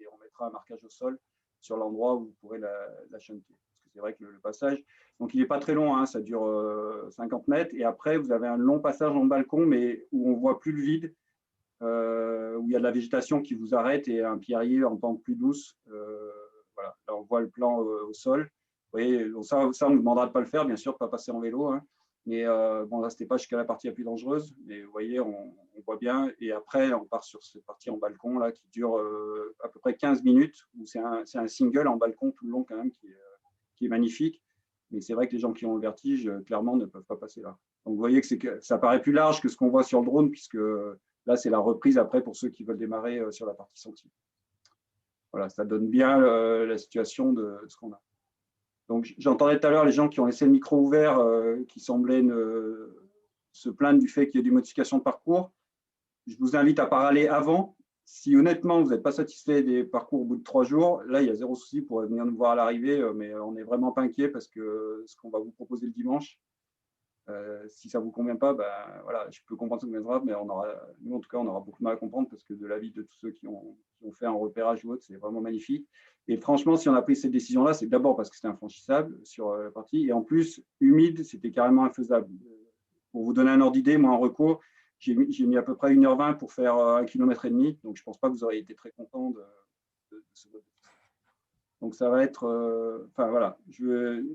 et on mettra un marquage au sol sur l'endroit où vous pourrez la shunter. Parce que c'est vrai que le passage, donc il n'est pas très long, hein, ça dure 50 mètres. Et après, vous avez un long passage dans le balcon, mais où on ne voit plus le vide, où il y a de la végétation qui vous arrête et un pierrier en pente plus douce. Voilà, là, on voit le plan au sol. Vous voyez, ça on nous demandera de ne pas le faire, bien sûr, de ne pas passer en vélo. Hein. Mais bon, là, ce n'était pas jusqu'à la partie la plus dangereuse. Mais vous voyez, on voit bien. Et après, on part sur cette partie en balcon là, qui dure à peu près 15 minutes. C'est un single en balcon tout le long quand même qui est magnifique. Mais c'est vrai que les gens qui ont le vertige, clairement, ne peuvent pas passer là. Donc, vous voyez que ça paraît plus large que ce qu'on voit sur le drone, puisque là, c'est la reprise après pour ceux qui veulent démarrer sur la partie sentier. Voilà, ça donne bien la situation de ce qu'on a. Donc, j'entendais tout à l'heure les gens qui ont laissé le micro ouvert, qui semblaient se plaindre du fait qu'il y ait des modifications de parcours. Je vous invite à parler avant. Si honnêtement, vous n'êtes pas satisfait des parcours au bout de 3 jours, là, il y a zéro souci pour venir nous voir à l'arrivée, mais on n'est vraiment pas inquiet parce que ce qu'on va vous proposer le dimanche, si ça ne vous convient pas, ben, voilà, je peux comprendre ce que vous avez, mais nous, en tout cas, on aura beaucoup de mal à comprendre parce que de l'avis de tous ceux qui ont fait un repérage ou autre, c'est vraiment magnifique. Et franchement, si on a pris cette décision-là, c'est d'abord parce que c'était infranchissable sur la partie. Et en plus, humide, c'était carrément infaisable. Pour vous donner un ordre d'idée, moi, en recours, j'ai mis à peu près 1h20 pour faire 1,5 km. Donc, je ne pense pas que vous auriez été très content de ce vote. Donc, ça va être… Enfin, voilà.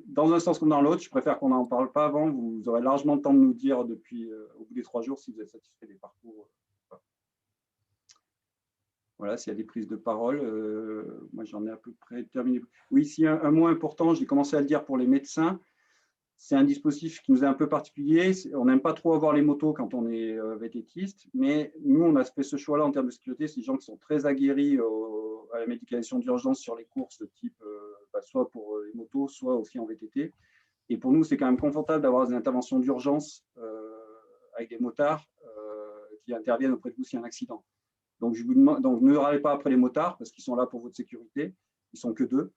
Dans un sens comme dans l'autre, je préfère qu'on n'en parle pas avant. Vous aurez largement le temps de nous dire au bout des 3 jours si vous êtes satisfait des parcours. Voilà, s'il y a des prises de parole. Moi, j'en ai à peu près terminé. Oui, ici, un mot important, j'ai commencé à le dire pour les médecins. C'est un dispositif qui nous est un peu particulier. On n'aime pas trop avoir les motos quand on est VTTiste, mais nous, on a fait ce choix-là en termes de sécurité. C'est des gens qui sont très aguerris à la médicalisation d'urgence sur les courses de type, soit pour les motos, soit aussi en VTT. Et pour nous, c'est quand même confortable d'avoir des interventions d'urgence avec des motards qui interviennent auprès de vous s'il y a un accident. Donc, je vous demande, donc, ne râlez pas après les motards parce qu'ils sont là pour votre sécurité. Ils ne sont que 2.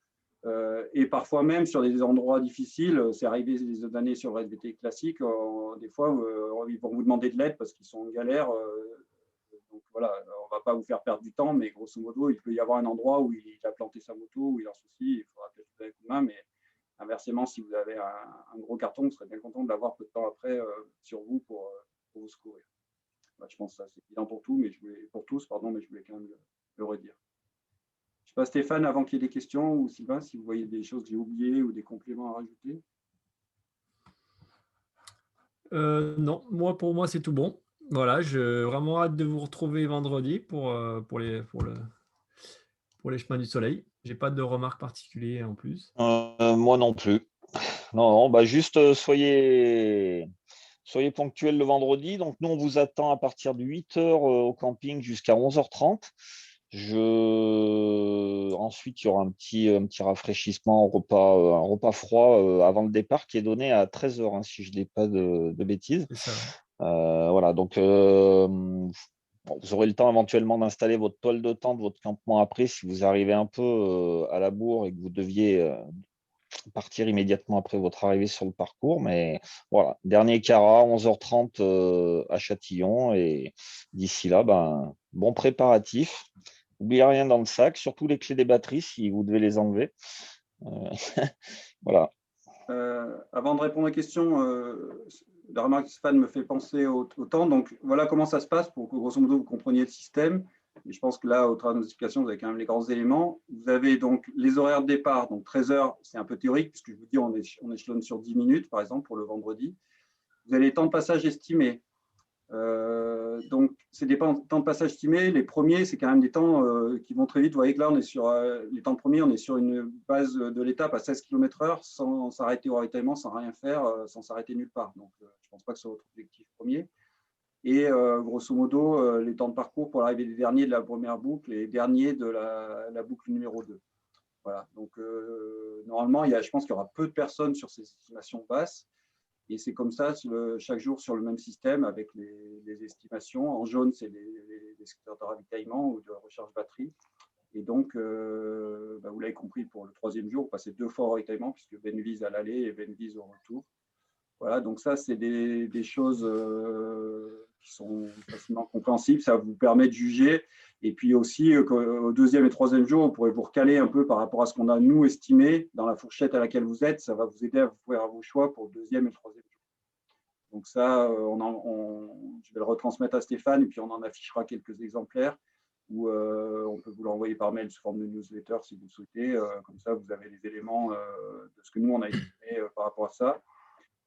Et parfois même sur des endroits difficiles, c'est arrivé les autres années sur le VTT classique, des fois ils vont vous demander de l'aide parce qu'ils sont en galère. Donc voilà, on ne va pas vous faire perdre du temps, mais grosso modo, il peut y avoir un endroit où il a planté sa moto, où il a un souci, il faudra peut-être vous donner un coup de main, mais inversement, si vous avez un gros carton, vous serez bien content de l'avoir peu de temps après sur vous pour vous secourir. Je pense que c'est évident pour tous, mais je voulais quand même le redire. Je ne sais pas, Stéphane, avant qu'il y ait des questions, ou Sylvain, si vous voyez des choses que j'ai oubliées ou des compléments à rajouter. Non, pour moi, c'est tout bon. Voilà, j'ai vraiment hâte de vous retrouver vendredi pour les chemins du soleil. Je n'ai pas de remarques particulières en plus. Moi non plus. Non, juste soyez ponctuels le vendredi. Donc, nous, on vous attend à partir de 8h au camping jusqu'à 11h30. Ensuite, il y aura un petit rafraîchissement, un repas froid avant le départ qui est donné à 13h, si je ne dis pas de bêtises. C'est ça. Voilà, donc vous aurez le temps éventuellement d'installer votre toile de tente, votre campement après, si vous arrivez un peu à la bourre et que vous deviez partir immédiatement après votre arrivée sur le parcours. Mais voilà, dernier Cara, 11h30 à Châtillon. Et d'ici là, bon préparatif. N'oubliez rien dans le sac, surtout les clés des batteries si vous devez les enlever. Voilà. Avant de répondre aux questions, la remarque de Stéphane me fait penser au temps. Donc, voilà comment ça se passe pour que, grosso modo, vous compreniez le système. Et je pense que là, au travers de nos explications, vous avez quand même les grands éléments. Vous avez donc les horaires de départ. Donc, 13h, c'est un peu théorique, puisque je vous dis, on échelonne sur 10 minutes, par exemple, pour le vendredi. Vous avez les temps de passage estimés. Donc, c'est des temps de passage estimés. Les premiers, c'est quand même des temps qui vont très vite. Vous voyez que là, on est sur les temps premiers, on est sur une base de l'étape à 16 km/h sans s'arrêter au ravitaillement, sans rien faire, sans s'arrêter nulle part. Donc, je ne pense pas que ce soit votre objectif premier. Et grosso modo, les temps de parcours pour l'arrivée des derniers de la première boucle et les derniers de la boucle numéro 2. Voilà. Donc, normalement, je pense qu'il y aura peu de personnes sur ces estimations basses. Et c'est comme ça, chaque jour sur le même système avec les estimations. En jaune, c'est les secteurs de ravitaillement ou de recharge batterie. Et donc, vous l'avez compris, pour le 3e jour, vous passez 2 fois au ravitaillement, puisque Benvise à l'aller et Benvise au retour. Voilà, donc ça, c'est des choses qui sont facilement compréhensibles. Ça vous permet de juger. Et puis aussi, au 2e et 3e jour, vous pourrez vous recaler un peu par rapport à ce qu'on a, nous, estimé dans la fourchette à laquelle vous êtes. Ça va vous aider à faire vos choix pour le 2e et le 3e jour. Donc ça, je vais le retransmettre à Stéphane et puis on en affichera quelques exemplaires où on peut vous l'envoyer par mail sous forme de newsletter si vous le souhaitez. Comme ça, vous avez les éléments de ce que nous, on a estimé par rapport à ça.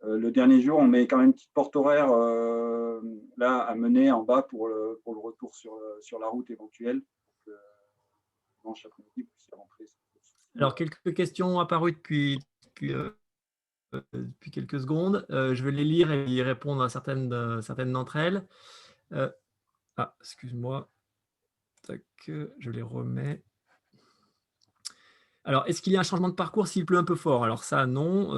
Le dernier jour, on met quand même une petite porte horaire là à mener en bas pour le retour sur la route éventuelle. Dimanche après-midi, vous puissiez rentrer. Alors, quelques questions apparues depuis quelques secondes. Je vais les lire et y répondre à certaines d'entre elles. Excuse-moi. Tac, je les remets. Alors, est-ce qu'il y a un changement de parcours s'il pleut un peu fort? Alors ça, non.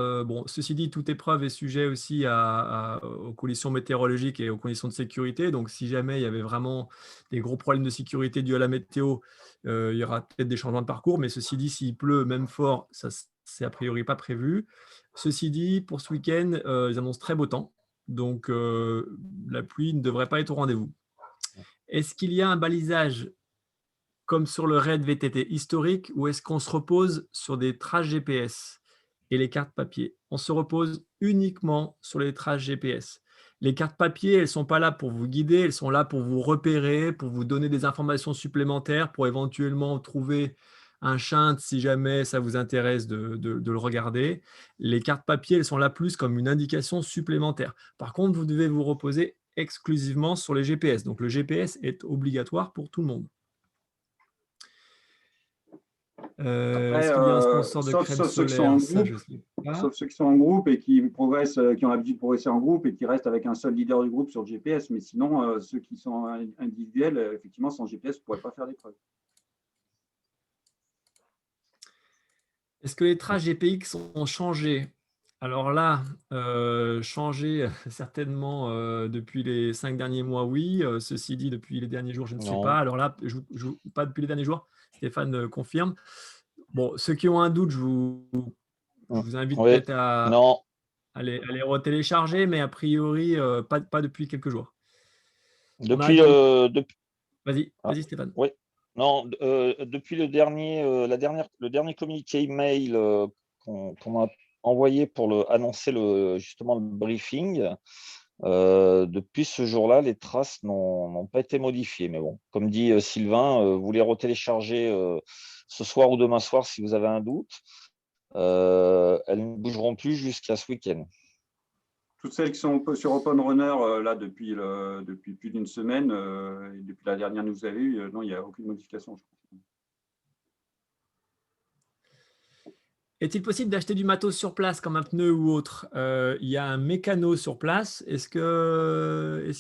Ceci dit, toute épreuve est sujet aussi aux conditions météorologiques et aux conditions de sécurité. Donc, si jamais il y avait vraiment des gros problèmes de sécurité dus à la météo, il y aura peut-être des changements de parcours. Mais ceci dit, s'il pleut même fort, ça, c'est a priori pas prévu. Ceci dit, pour ce week-end, ils annoncent très beau temps. Donc, la pluie ne devrait pas être au rendez-vous. Est-ce qu'il y a un balisage comme sur le RAID VTT historique ou est-ce qu'on se repose sur des traces GPS et les cartes papier? On se repose uniquement sur les traces GPS. Les cartes papier, elles ne sont pas là pour vous guider, elles sont là pour vous repérer, pour vous donner des informations supplémentaires, pour éventuellement trouver un shunt si jamais ça vous intéresse de le regarder. Les cartes papier, elles sont là plus comme une indication supplémentaire. Par contre, vous devez vous reposer exclusivement sur les GPS. Donc, le GPS est obligatoire pour tout le monde. Est-ce qu'il y a un sponsor de crème sauf ceux qui sont en solaire? Ça, groupe, je sais pas. sauf ceux qui sont en groupe et qui progressent, qui ont l'habitude de progresser en groupe et qui restent avec un seul leader du groupe sur le GPS. Mais sinon, ceux qui sont individuels, effectivement, sans GPS, vous ne pourrez pas faire d'épreuve. Est-ce que les traces GPX ont changé? Alors là, changé certainement depuis les 5 derniers mois, oui. Ceci dit, depuis les derniers jours, je ne sais Non. pas. Alors là, pas depuis les derniers jours. Stéphane confirme. Bon, ceux qui ont un doute, je vous invite Oui. peut-être à Non. les retélécharger, mais a priori, pas depuis quelques jours. Depuis, Vas-y, Stéphane. Oui. Non, depuis le dernier communiqué email qu'on a envoyé pour annoncer justement le briefing, depuis ce jour-là, les traces n'ont pas été modifiées. Mais bon, comme dit Sylvain, vous les retéléchargez ce soir ou demain soir si vous avez un doute. Elles ne bougeront plus jusqu'à ce week-end. Toutes celles qui sont sur Open Runner là depuis plus d'une semaine et depuis la dernière news que vous avez eue, non, il n'y a aucune modification. Je crois. Est-il possible d'acheter du matos sur place comme un pneu ou autre? Il y a un mécano sur place. Est-ce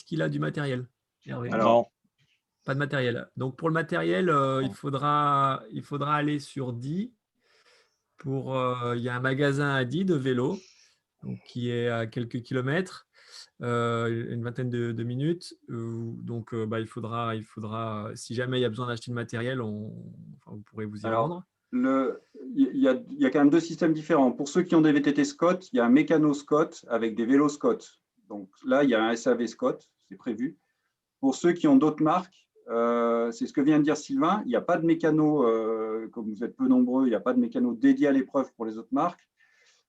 qu'il a du matériel? Alors, non. Pas de matériel. Donc pour le matériel, il faudra aller sur Die. Il y a un magasin à Die de vélo, donc, qui est à quelques kilomètres, une vingtaine de minutes. Donc il faudra, si jamais il y a besoin d'acheter du matériel, vous pourrez vous y rendre. Il y a quand même deux systèmes différents. Pour ceux qui ont des VTT Scott, il y a un mécano Scott avec des vélos Scott. Donc là, il y a un SAV Scott, c'est prévu. Pour ceux qui ont d'autres marques, c'est ce que vient de dire Sylvain, il n'y a pas de mécano, comme vous êtes peu nombreux, il n'y a pas de mécano dédié à l'épreuve pour les autres marques.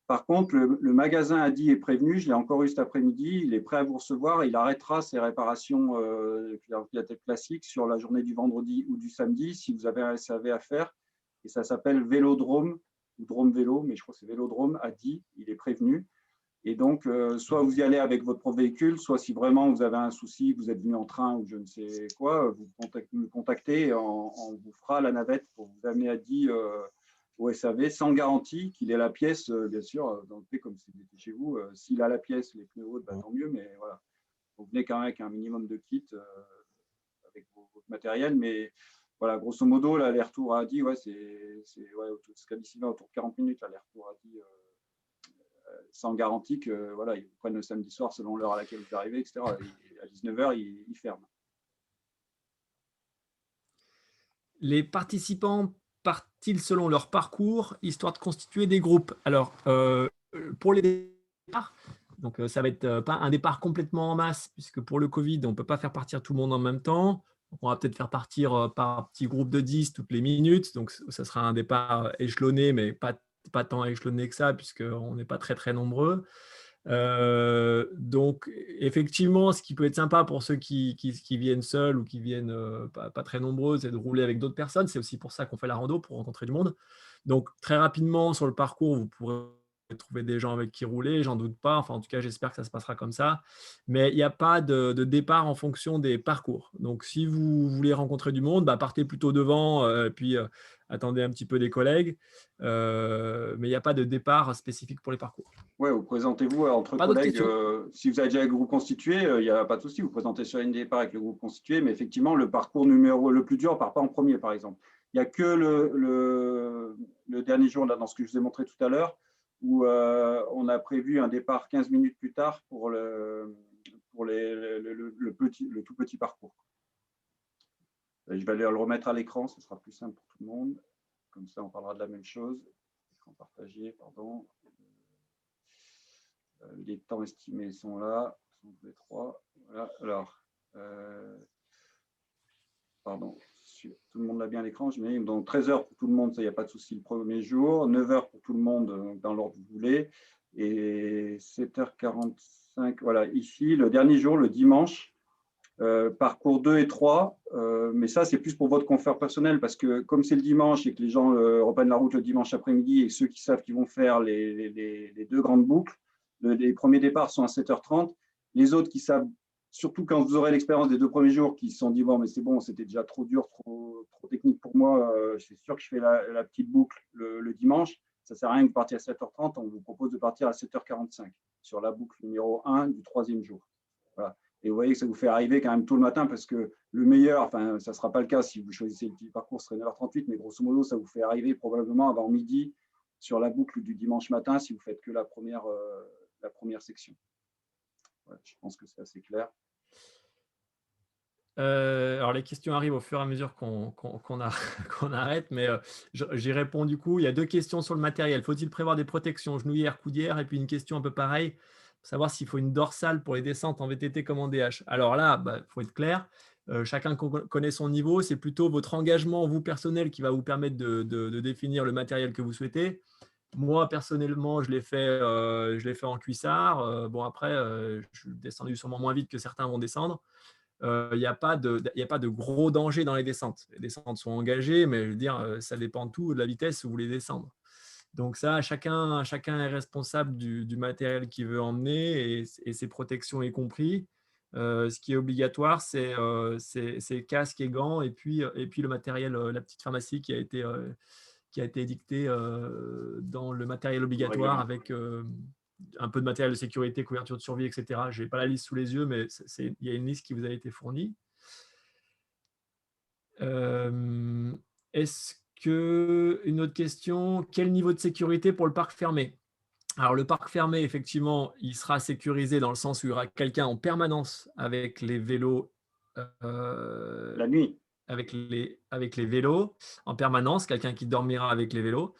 Par contre, le magasin a dit est prévenu, je l'ai encore eu cet après-midi, il est prêt à vous recevoir, il arrêtera ses réparations classiques sur la journée du vendredi ou du samedi si vous avez un SAV à faire. Et ça s'appelle Vélodrome ou Drôme Vélo, mais je crois que c'est Vélodrome à Die, il est prévenu. Et donc, soit vous y allez avec votre propre véhicule, soit si vraiment vous avez un souci, vous êtes venu en train ou je ne sais quoi, vous me contactez et on vous fera la navette pour vous amener à Die au SAV sans garantie qu'il ait la pièce, bien sûr, dans le fait comme si c'était chez vous. S'il a la pièce, les pneus hauts, tant mieux, mais voilà. Vous venez quand même avec un minimum de kit avec votre matériel, mais voilà, grosso modo, l'aller-retour à Die, c'est jusqu'à d'ici là, autour de 40 minutes, l'aller-retour à Die. Sans garantie que voilà, ils prennent le samedi soir selon l'heure à laquelle vous arrivez, etc. Et à 19h, ils ferment. Les participants partent-ils selon leur parcours, histoire de constituer des groupes? Alors, pour les départs, donc ça va être pas un départ complètement en masse, puisque pour le Covid, on ne peut pas faire partir tout le monde en même temps. Donc, on va peut-être faire partir par petits groupes de 10 toutes les minutes. Donc, ça sera un départ échelonné, mais pas tant échelonné que ça, puisqu'on n'est pas très, très nombreux. Donc, effectivement, ce qui peut être sympa pour ceux qui viennent seuls ou qui viennent pas très nombreux, c'est de rouler avec d'autres personnes. C'est aussi pour ça qu'on fait la rando, pour rencontrer du monde. Donc, très rapidement, sur le parcours, vous pourrez trouver des gens avec qui rouler, j'en doute pas. Enfin, en tout cas, j'espère que ça se passera comme ça. Mais il n'y a pas de départ en fonction des parcours. Donc, si vous voulez rencontrer du monde, partez plutôt devant, puis attendez un petit peu des collègues. Mais il n'y a pas de départ spécifique pour les parcours. Oui, vous présentez-vous entre collègues. Si vous avez déjà le groupe constitué, il n'y a pas de souci. Vous présentez sur une départ avec le groupe constitué, mais effectivement, le parcours le plus dur ne part pas en premier, par exemple. Il n'y a que le dernier jour, là, dans ce que je vous ai montré tout à l'heure, où on a prévu un départ 15 minutes plus tard pour le tout petit parcours. Je vais aller le remettre à l'écran, ce sera plus simple pour tout le monde. Comme ça, on parlera de la même chose. Écran partagé, pardon. Les temps estimés sont là, sont les trois. Voilà. Alors, pardon, tout le monde l'a bien à l'écran, j'imagine. Donc 13 heures pour tout le monde, ça, il n'y a pas de souci le premier jour. 9 heures pour tout le monde, dans l'ordre que vous voulez. Et 7h45, voilà, ici, le dernier jour, le dimanche, parcours 2 et 3. Mais ça, c'est plus pour votre confort personnel, parce que comme c'est le dimanche et que les gens reprennent la route le dimanche après-midi, et ceux qui savent qu'ils vont faire les deux grandes boucles, les premiers départs sont à 7h30. Les autres qui savent, surtout quand vous aurez l'expérience des 2 premiers jours, qui se sont dit, bon, mais c'est bon, c'était déjà trop dur, trop technique pour moi, c'est sûr que je fais la petite boucle le dimanche, ça ne sert à rien de partir à 7h30, on vous propose de partir à 7h45 sur la boucle numéro 1 du 3e jour. Voilà. Et vous voyez que ça vous fait arriver quand même tôt le matin, parce que le meilleur, enfin, ça ne sera pas le cas si vous choisissez le petit parcours, ce serait 9h38, mais grosso modo, ça vous fait arriver probablement avant midi sur la boucle du dimanche matin si vous faites que la première section. Ouais, je pense que c'est assez clair. Alors, les questions arrivent au fur et à mesure qu'on arrête, mais j'y réponds du coup. Il y a 2 questions sur le matériel. Faut-il prévoir des protections genouillères, coudières? Et puis une question un peu pareille, savoir s'il faut une dorsale pour les descentes en VTT comme en DH. Alors là, faut être clair. Chacun connaît son niveau. C'est plutôt votre engagement, vous personnel, qui va vous permettre de définir le matériel que vous souhaitez. Moi, personnellement, je l'ai fait en cuissard. Bon, après, je suis descendu sûrement moins vite que certains vont descendre. Il n'y a pas de gros danger dans les descentes. Les descentes sont engagées, mais je veux dire, ça dépend de tout, de la vitesse où vous voulez descendre. Donc ça, chacun est responsable du matériel qu'il veut emmener et ses protections y compris. Ce qui est obligatoire, c'est casque et gants, et puis le matériel, la petite pharmacie qui a été édictée dans le matériel obligatoire avec un peu de matériel de sécurité, couverture de survie, etc. Je n'ai pas la liste sous les yeux, mais il y a une liste qui vous a été fournie. Est-ce que, une autre question, quel niveau de sécurité pour le parc fermé? Alors, le parc fermé, effectivement, il sera sécurisé dans le sens où il y aura quelqu'un en permanence avec les vélos. La nuit. Avec les vélos en permanence, quelqu'un qui dormira avec les vélos.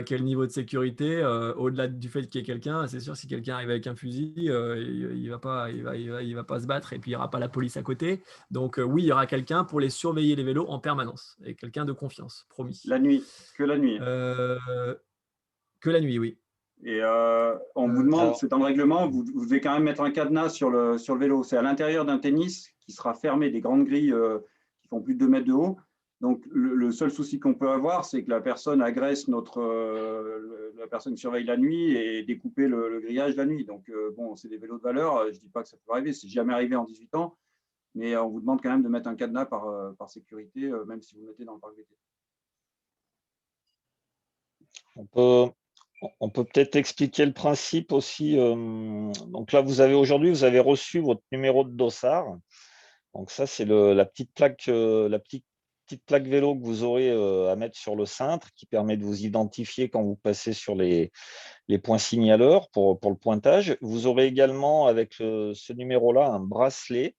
Quel niveau de sécurité, au-delà du fait qu'il y ait quelqu'un, c'est sûr, si quelqu'un arrive avec un fusil, il va pas se battre, et puis il n'y aura pas la police à côté. Donc oui, il y aura quelqu'un pour les surveiller les vélos en permanence, et quelqu'un de confiance, promis. La nuit, que la nuit. Que la nuit, oui. Et on vous demande, c'est dans le règlement, vous devez quand même mettre un cadenas sur le vélo. C'est à l'intérieur d'un tennis qui sera fermé, des grandes grilles qui font plus de 2 mètres de haut. Donc, le seul souci qu'on peut avoir, c'est que la personne agresse la personne qui surveille la nuit et découper le grillage la nuit. Donc, bon, c'est des vélos de valeur. Je ne dis pas que ça peut arriver. C'est jamais arrivé en 18 ans. Mais on vous demande quand même de mettre un cadenas par sécurité, même si vous le mettez dans le parc VTT. On peut peut-être expliquer le principe aussi. Donc là, aujourd'hui, vous avez reçu votre numéro de dossard. Donc ça, c'est la petite plaque vélo que vous aurez à mettre sur le cintre, qui permet de vous identifier quand vous passez sur les points signaleurs pour le pointage. Vous aurez également, avec ce numéro-là, un bracelet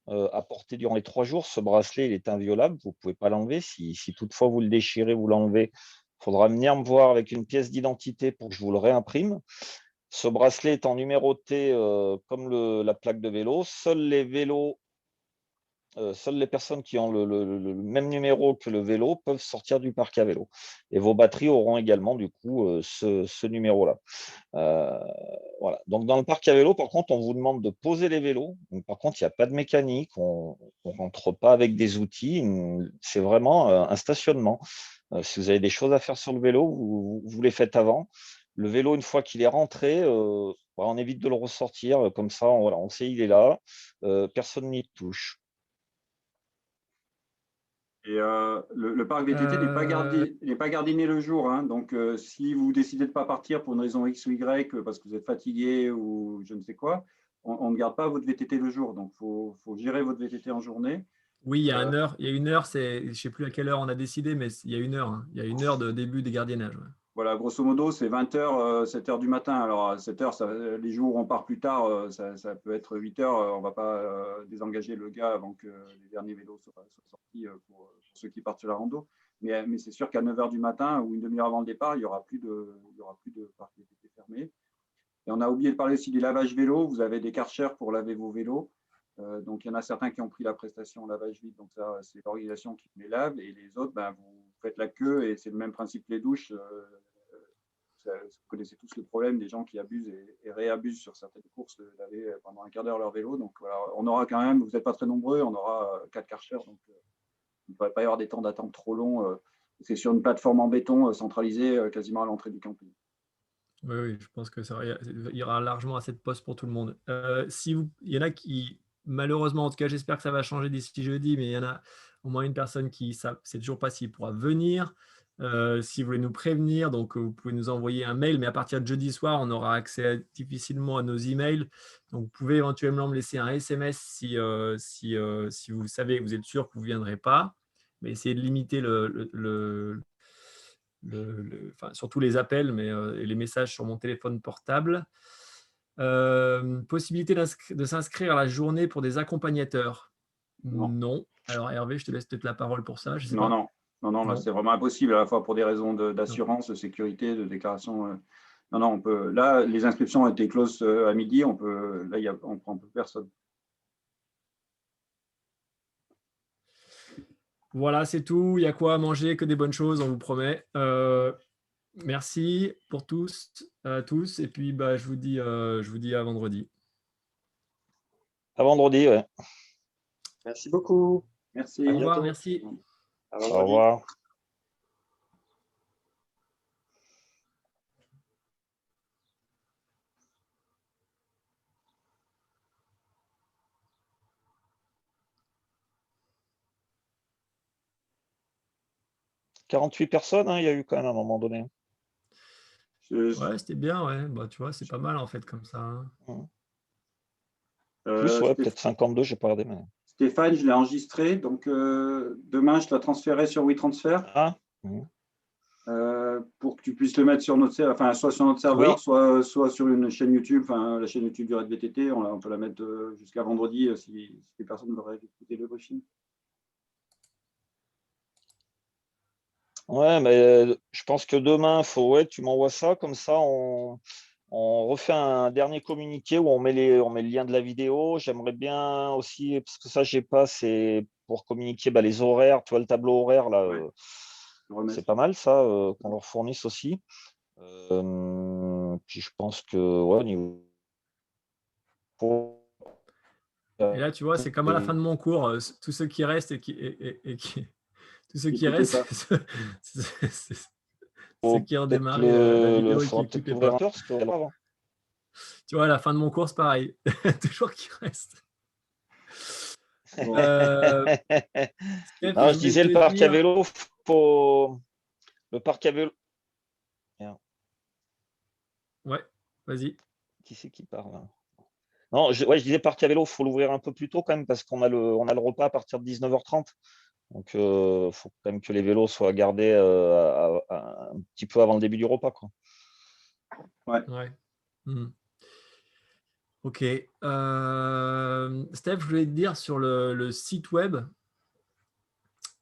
à porter durant les 3 jours. Ce bracelet, il est inviolable, vous ne pouvez pas l'enlever. Si toutefois vous le déchirez, vous l'enlevez, il faudra venir me voir avec une pièce d'identité pour que je vous le réimprime. Ce bracelet étant numéroté comme la plaque de vélo, seules les personnes qui ont le même numéro que le vélo peuvent sortir du parc à vélo. Et vos batteries auront également du coup ce numéro-là. Voilà. Donc dans le parc à vélo, par contre, on vous demande de poser les vélos. Donc, par contre, il n'y a pas de mécanique, on ne rentre pas avec des outils. C'est vraiment un stationnement. Si vous avez des choses à faire sur le vélo, vous les faites avant. Le vélo, une fois qu'il est rentré, on évite de le ressortir. Comme ça, on sait il est là. Personne n'y touche. Et le parc VTT n'est pas gardiné le jour. Hein. Donc, si vous décidez de ne pas partir pour une raison X ou Y, parce que vous êtes fatigué ou je ne sais quoi, on ne garde pas votre VTT le jour. Donc, il faut gérer votre VTT en journée. Oui, il y a une heure. Je ne sais plus à quelle heure on a décidé, mais il y a une heure. Hein. Il y a une heure de début des gardiennages. Ouais. Voilà, grosso modo, c'est 20h, 7h du matin. Alors, à 7h, les jours où on part plus tard, ça peut être 8h. On ne va pas désengager le gars avant que les derniers vélos soient sortis pour ceux qui partent sur la rando. Mais c'est sûr qu'à 9h du matin ou une demi-heure avant le départ, il n'y aura plus de parc VTT fermé. Et on a oublié de parler aussi des lavages vélos. Vous avez des Karcher pour laver vos vélos. Donc, il y en a certains qui ont pris la prestation lavage vide. Donc, ça, c'est l'organisation qui les lave. Et les autres, vous faites la queue et c'est le même principe que les douches. Vous connaissez tous le problème des gens qui abusent et réabusent sur certaines courses de laver pendant un quart d'heure leur vélo. Donc, voilà, on aura quand même, vous n'êtes pas très nombreux, on aura 4 Karcher. Donc, il ne devrait pas y avoir des temps d'attente trop longs. C'est sur une plateforme en béton centralisée quasiment à l'entrée du camping. Oui, je pense que il y aura largement assez de postes pour tout le monde. Il y en a qui, malheureusement, en tout cas, j'espère que ça va changer d'ici jeudi, mais il y en a au moins une personne qui ne sait toujours pas s'il pourra venir. Si vous voulez nous prévenir, donc vous pouvez nous envoyer un mail, mais à partir de jeudi soir, on aura accès difficilement à nos emails. Donc, vous pouvez éventuellement me laisser un SMS si vous savez que vous êtes sûr que vous ne viendrez pas. Mais essayez de limiter surtout les appels, mais et les messages sur mon téléphone portable. Possibilité de s'inscrire à la journée pour des accompagnateurs. Non. Alors Hervé, je te laisse peut-être la parole pour ça. Je sais pas. Non, là c'est vraiment impossible, à la fois pour des raisons d'assurance, de sécurité, de déclaration. Non, on peut. Là, les inscriptions ont été closes à midi. On prend plus personne. Voilà, c'est tout. Il y a quoi à manger, que des bonnes choses, on vous promet. Merci pour tous. Et puis, je vous dis à vendredi. À vendredi, ouais. Merci beaucoup. Merci. Au revoir, merci. À Au vendredi. revoir. « 48 personnes, il y a eu quand même à un moment donné. Ouais, c'était bien, ouais. Tu vois, c'est pas mal en fait comme ça. Plus, ouais, peut-être 52, j'ai pas regardé. Mais... Stéphane, je l'ai enregistré, donc demain, je la transférerai sur WeTransfer. Ah. Pour que tu puisses le mettre sur notre serveur, enfin, soit sur notre serveur, Oui. soit sur une chaîne YouTube, la chaîne YouTube du Red VTT. On peut la mettre jusqu'à vendredi si les personnes veulent écouter le briefing. Ouais, mais je pense que demain, tu m'envoies ça, comme ça, on refait un dernier communiqué où on met le lien de la vidéo. J'aimerais bien aussi, parce que ça, j'ai pas, c'est pour communiquer les horaires, tu vois, le tableau horaire, là, c'est pas mal ça, qu'on leur fournisse aussi. Puis je pense que, ouais, niveau... Et là, tu vois, c'est comme à la fin de mon cours, tous ceux qui restent tous ceux qui restent, c'est ceux qui ont démarré la vidéo et qui n'écoutaient pas. Tu vois, à la fin de mon cours, c'est pareil. Toujours qui reste. Je disais le parc à vélo, le parc à vélo. Ouais, vas-y. Qui c'est qui parle là? Non, je disais parc à vélo, il faut l'ouvrir un peu plus tôt quand même parce qu'on a le repas à partir de 19h30. Donc, il faut quand même que les vélos soient gardés un petit peu avant le début du repas, quoi. Ouais. Ok. Steph, je voulais te dire sur le site web,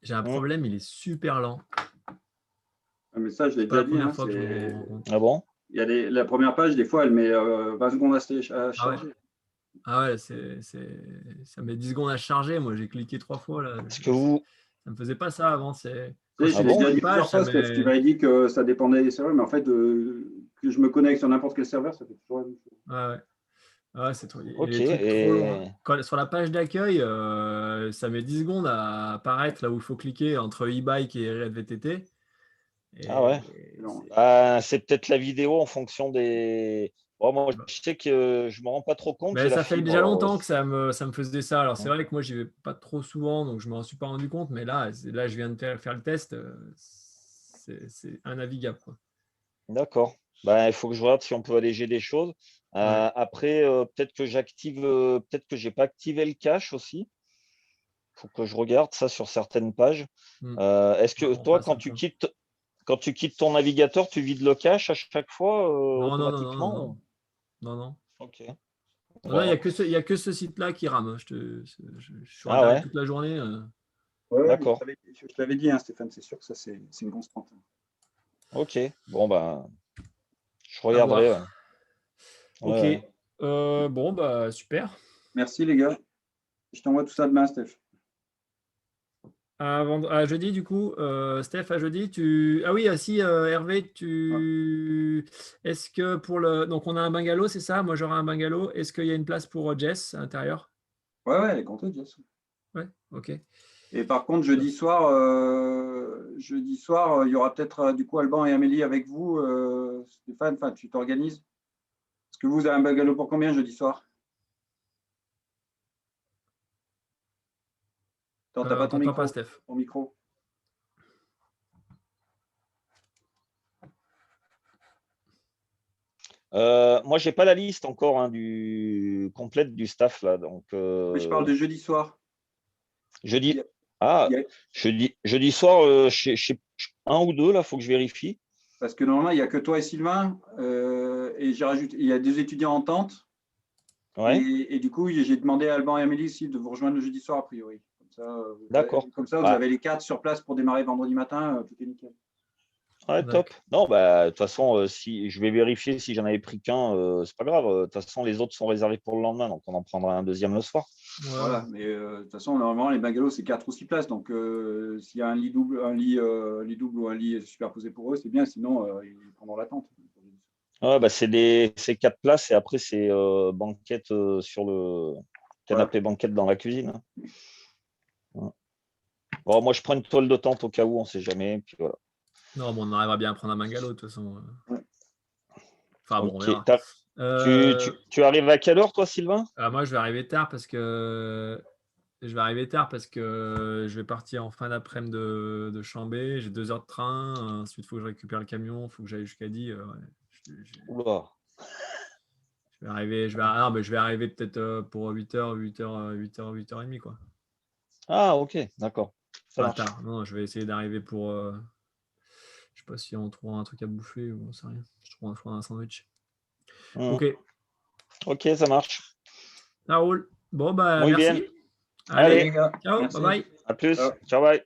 j'ai un problème, il est super lent. Mais ça, je l'ai déjà dit. Ah bon? Il y a la première page, des fois, elle met 20 secondes à charger. Ah ouais, ça met 10 secondes à charger. Moi, j'ai cliqué 3 fois. Là. Est-ce que vous... Ça ne me faisait pas ça avant. Je l'ai déjà dit plusieurs fois, parce que tu m'avais dit que ça dépendait des serveurs, mais en fait, que je me connecte sur n'importe quel serveur, ça fait toujours la même chose. Ouais, c'est trop. Ok. Trop long. Sur la page d'accueil, ça met 10 secondes à apparaître là où il faut cliquer entre e-bike et Red VTT. Ah ouais. C'est peut-être la vidéo en fonction des. Bon, moi, je sais que je ne me rends pas trop compte. Mais ça fait déjà longtemps que ça me faisait ça. Alors, c'est vrai que moi, je n'y vais pas trop souvent, donc je ne m'en suis pas rendu compte. Mais là, je viens de faire le test. C'est innavigable, quoi. D'accord. Il faut que je regarde si on peut alléger des choses. Après, peut-être que peut-être que je n'ai pas activé le cache aussi. Il faut que je regarde ça sur certaines pages. Est-ce que toi, quand tu quittes ton navigateur, tu vides le cache à chaque fois automatiquement? Non. Ok. Non, il n'y a que ce site-là qui rame. Je suis en Internet toute la journée. D'accord. Je t'avais dit, Stéphane, c'est sûr que ça, c'est une constante. Ok. Bon, je regarderai. Ok. Super. Merci, les gars. Je t'envoie tout ça demain, Steph. À jeudi, du coup, Steph, à jeudi, ah oui, si, Hervé, est-ce que pour le. Donc, on a un bungalow, c'est ça? Moi, j'aurai un bungalow. Est-ce qu'il y a une place pour Jess à l'intérieur? Ouais, elle est contente, Jess. Ouais, ok. Et par contre, jeudi soir, il y aura peut-être du coup Alban et Amélie avec vous. Stéphane, tu t'organises? Est-ce que vous avez un bungalow pour combien jeudi soir? Attends, t'as pas ton micro, Steph. ton micro. Moi, j'ai pas la liste encore complète du staff là. Donc, Mais je parle de jeudi soir. jeudi soir, un ou deux là, faut que je vérifie. Parce que normalement, il n'y a que toi et Sylvain. Et j'ai rajouté, il y a 2 étudiants en tente. Ouais. Et du coup, j'ai demandé à Alban et Amélie aussi de vous rejoindre le jeudi soir, a priori. D'accord. Comme ça, vous avez les 4 sur place pour démarrer vendredi matin. Tout est nickel. Ouais, top. Non, de toute façon, si je vais vérifier si j'en avais pris qu'un, c'est pas grave. De toute façon, les autres sont réservés pour le lendemain, donc on en prendra un deuxième le soir. Voilà, mais de toute façon, normalement, les bungalows, c'est 4 ou 6 places. Donc, s'il y a un lit double ou un lit superposé pour eux, c'est bien. Sinon, ils prendront la tente. Ouais, c'est 4 places et après, c'est banquette sur le canapé banquette dans la cuisine. Ouais. Bon, moi, je prends une toile de tente au cas où, on ne sait jamais. Puis voilà. Non, bon, on arrivera bien à prendre un bungalow de toute façon. Ouais. Enfin, bon, on Okay. verra. Tu arrives à quelle heure, toi, Sylvain? Moi, je vais arriver tard parce que je vais partir en fin d'après-midi de Chambé. J'ai 2 heures de train. Ensuite, il faut que je récupère le camion. Il faut que j'aille jusqu'à 10. Oula. Je vais arriver peut-être pour 8h, 8h30, quoi. Ah, ok, d'accord. Ça marche. Tard. Non, je vais essayer d'arriver pour. Je sais pas si on trouvera un truc à bouffer ou on sait rien. Je trouve un sandwich. Ok. Ok, ça marche. Ça roule. Bon, Muy merci. bien. Allez, Allez. ciao, Merci. bye bye. À plus. Ciao. Ciao, bye.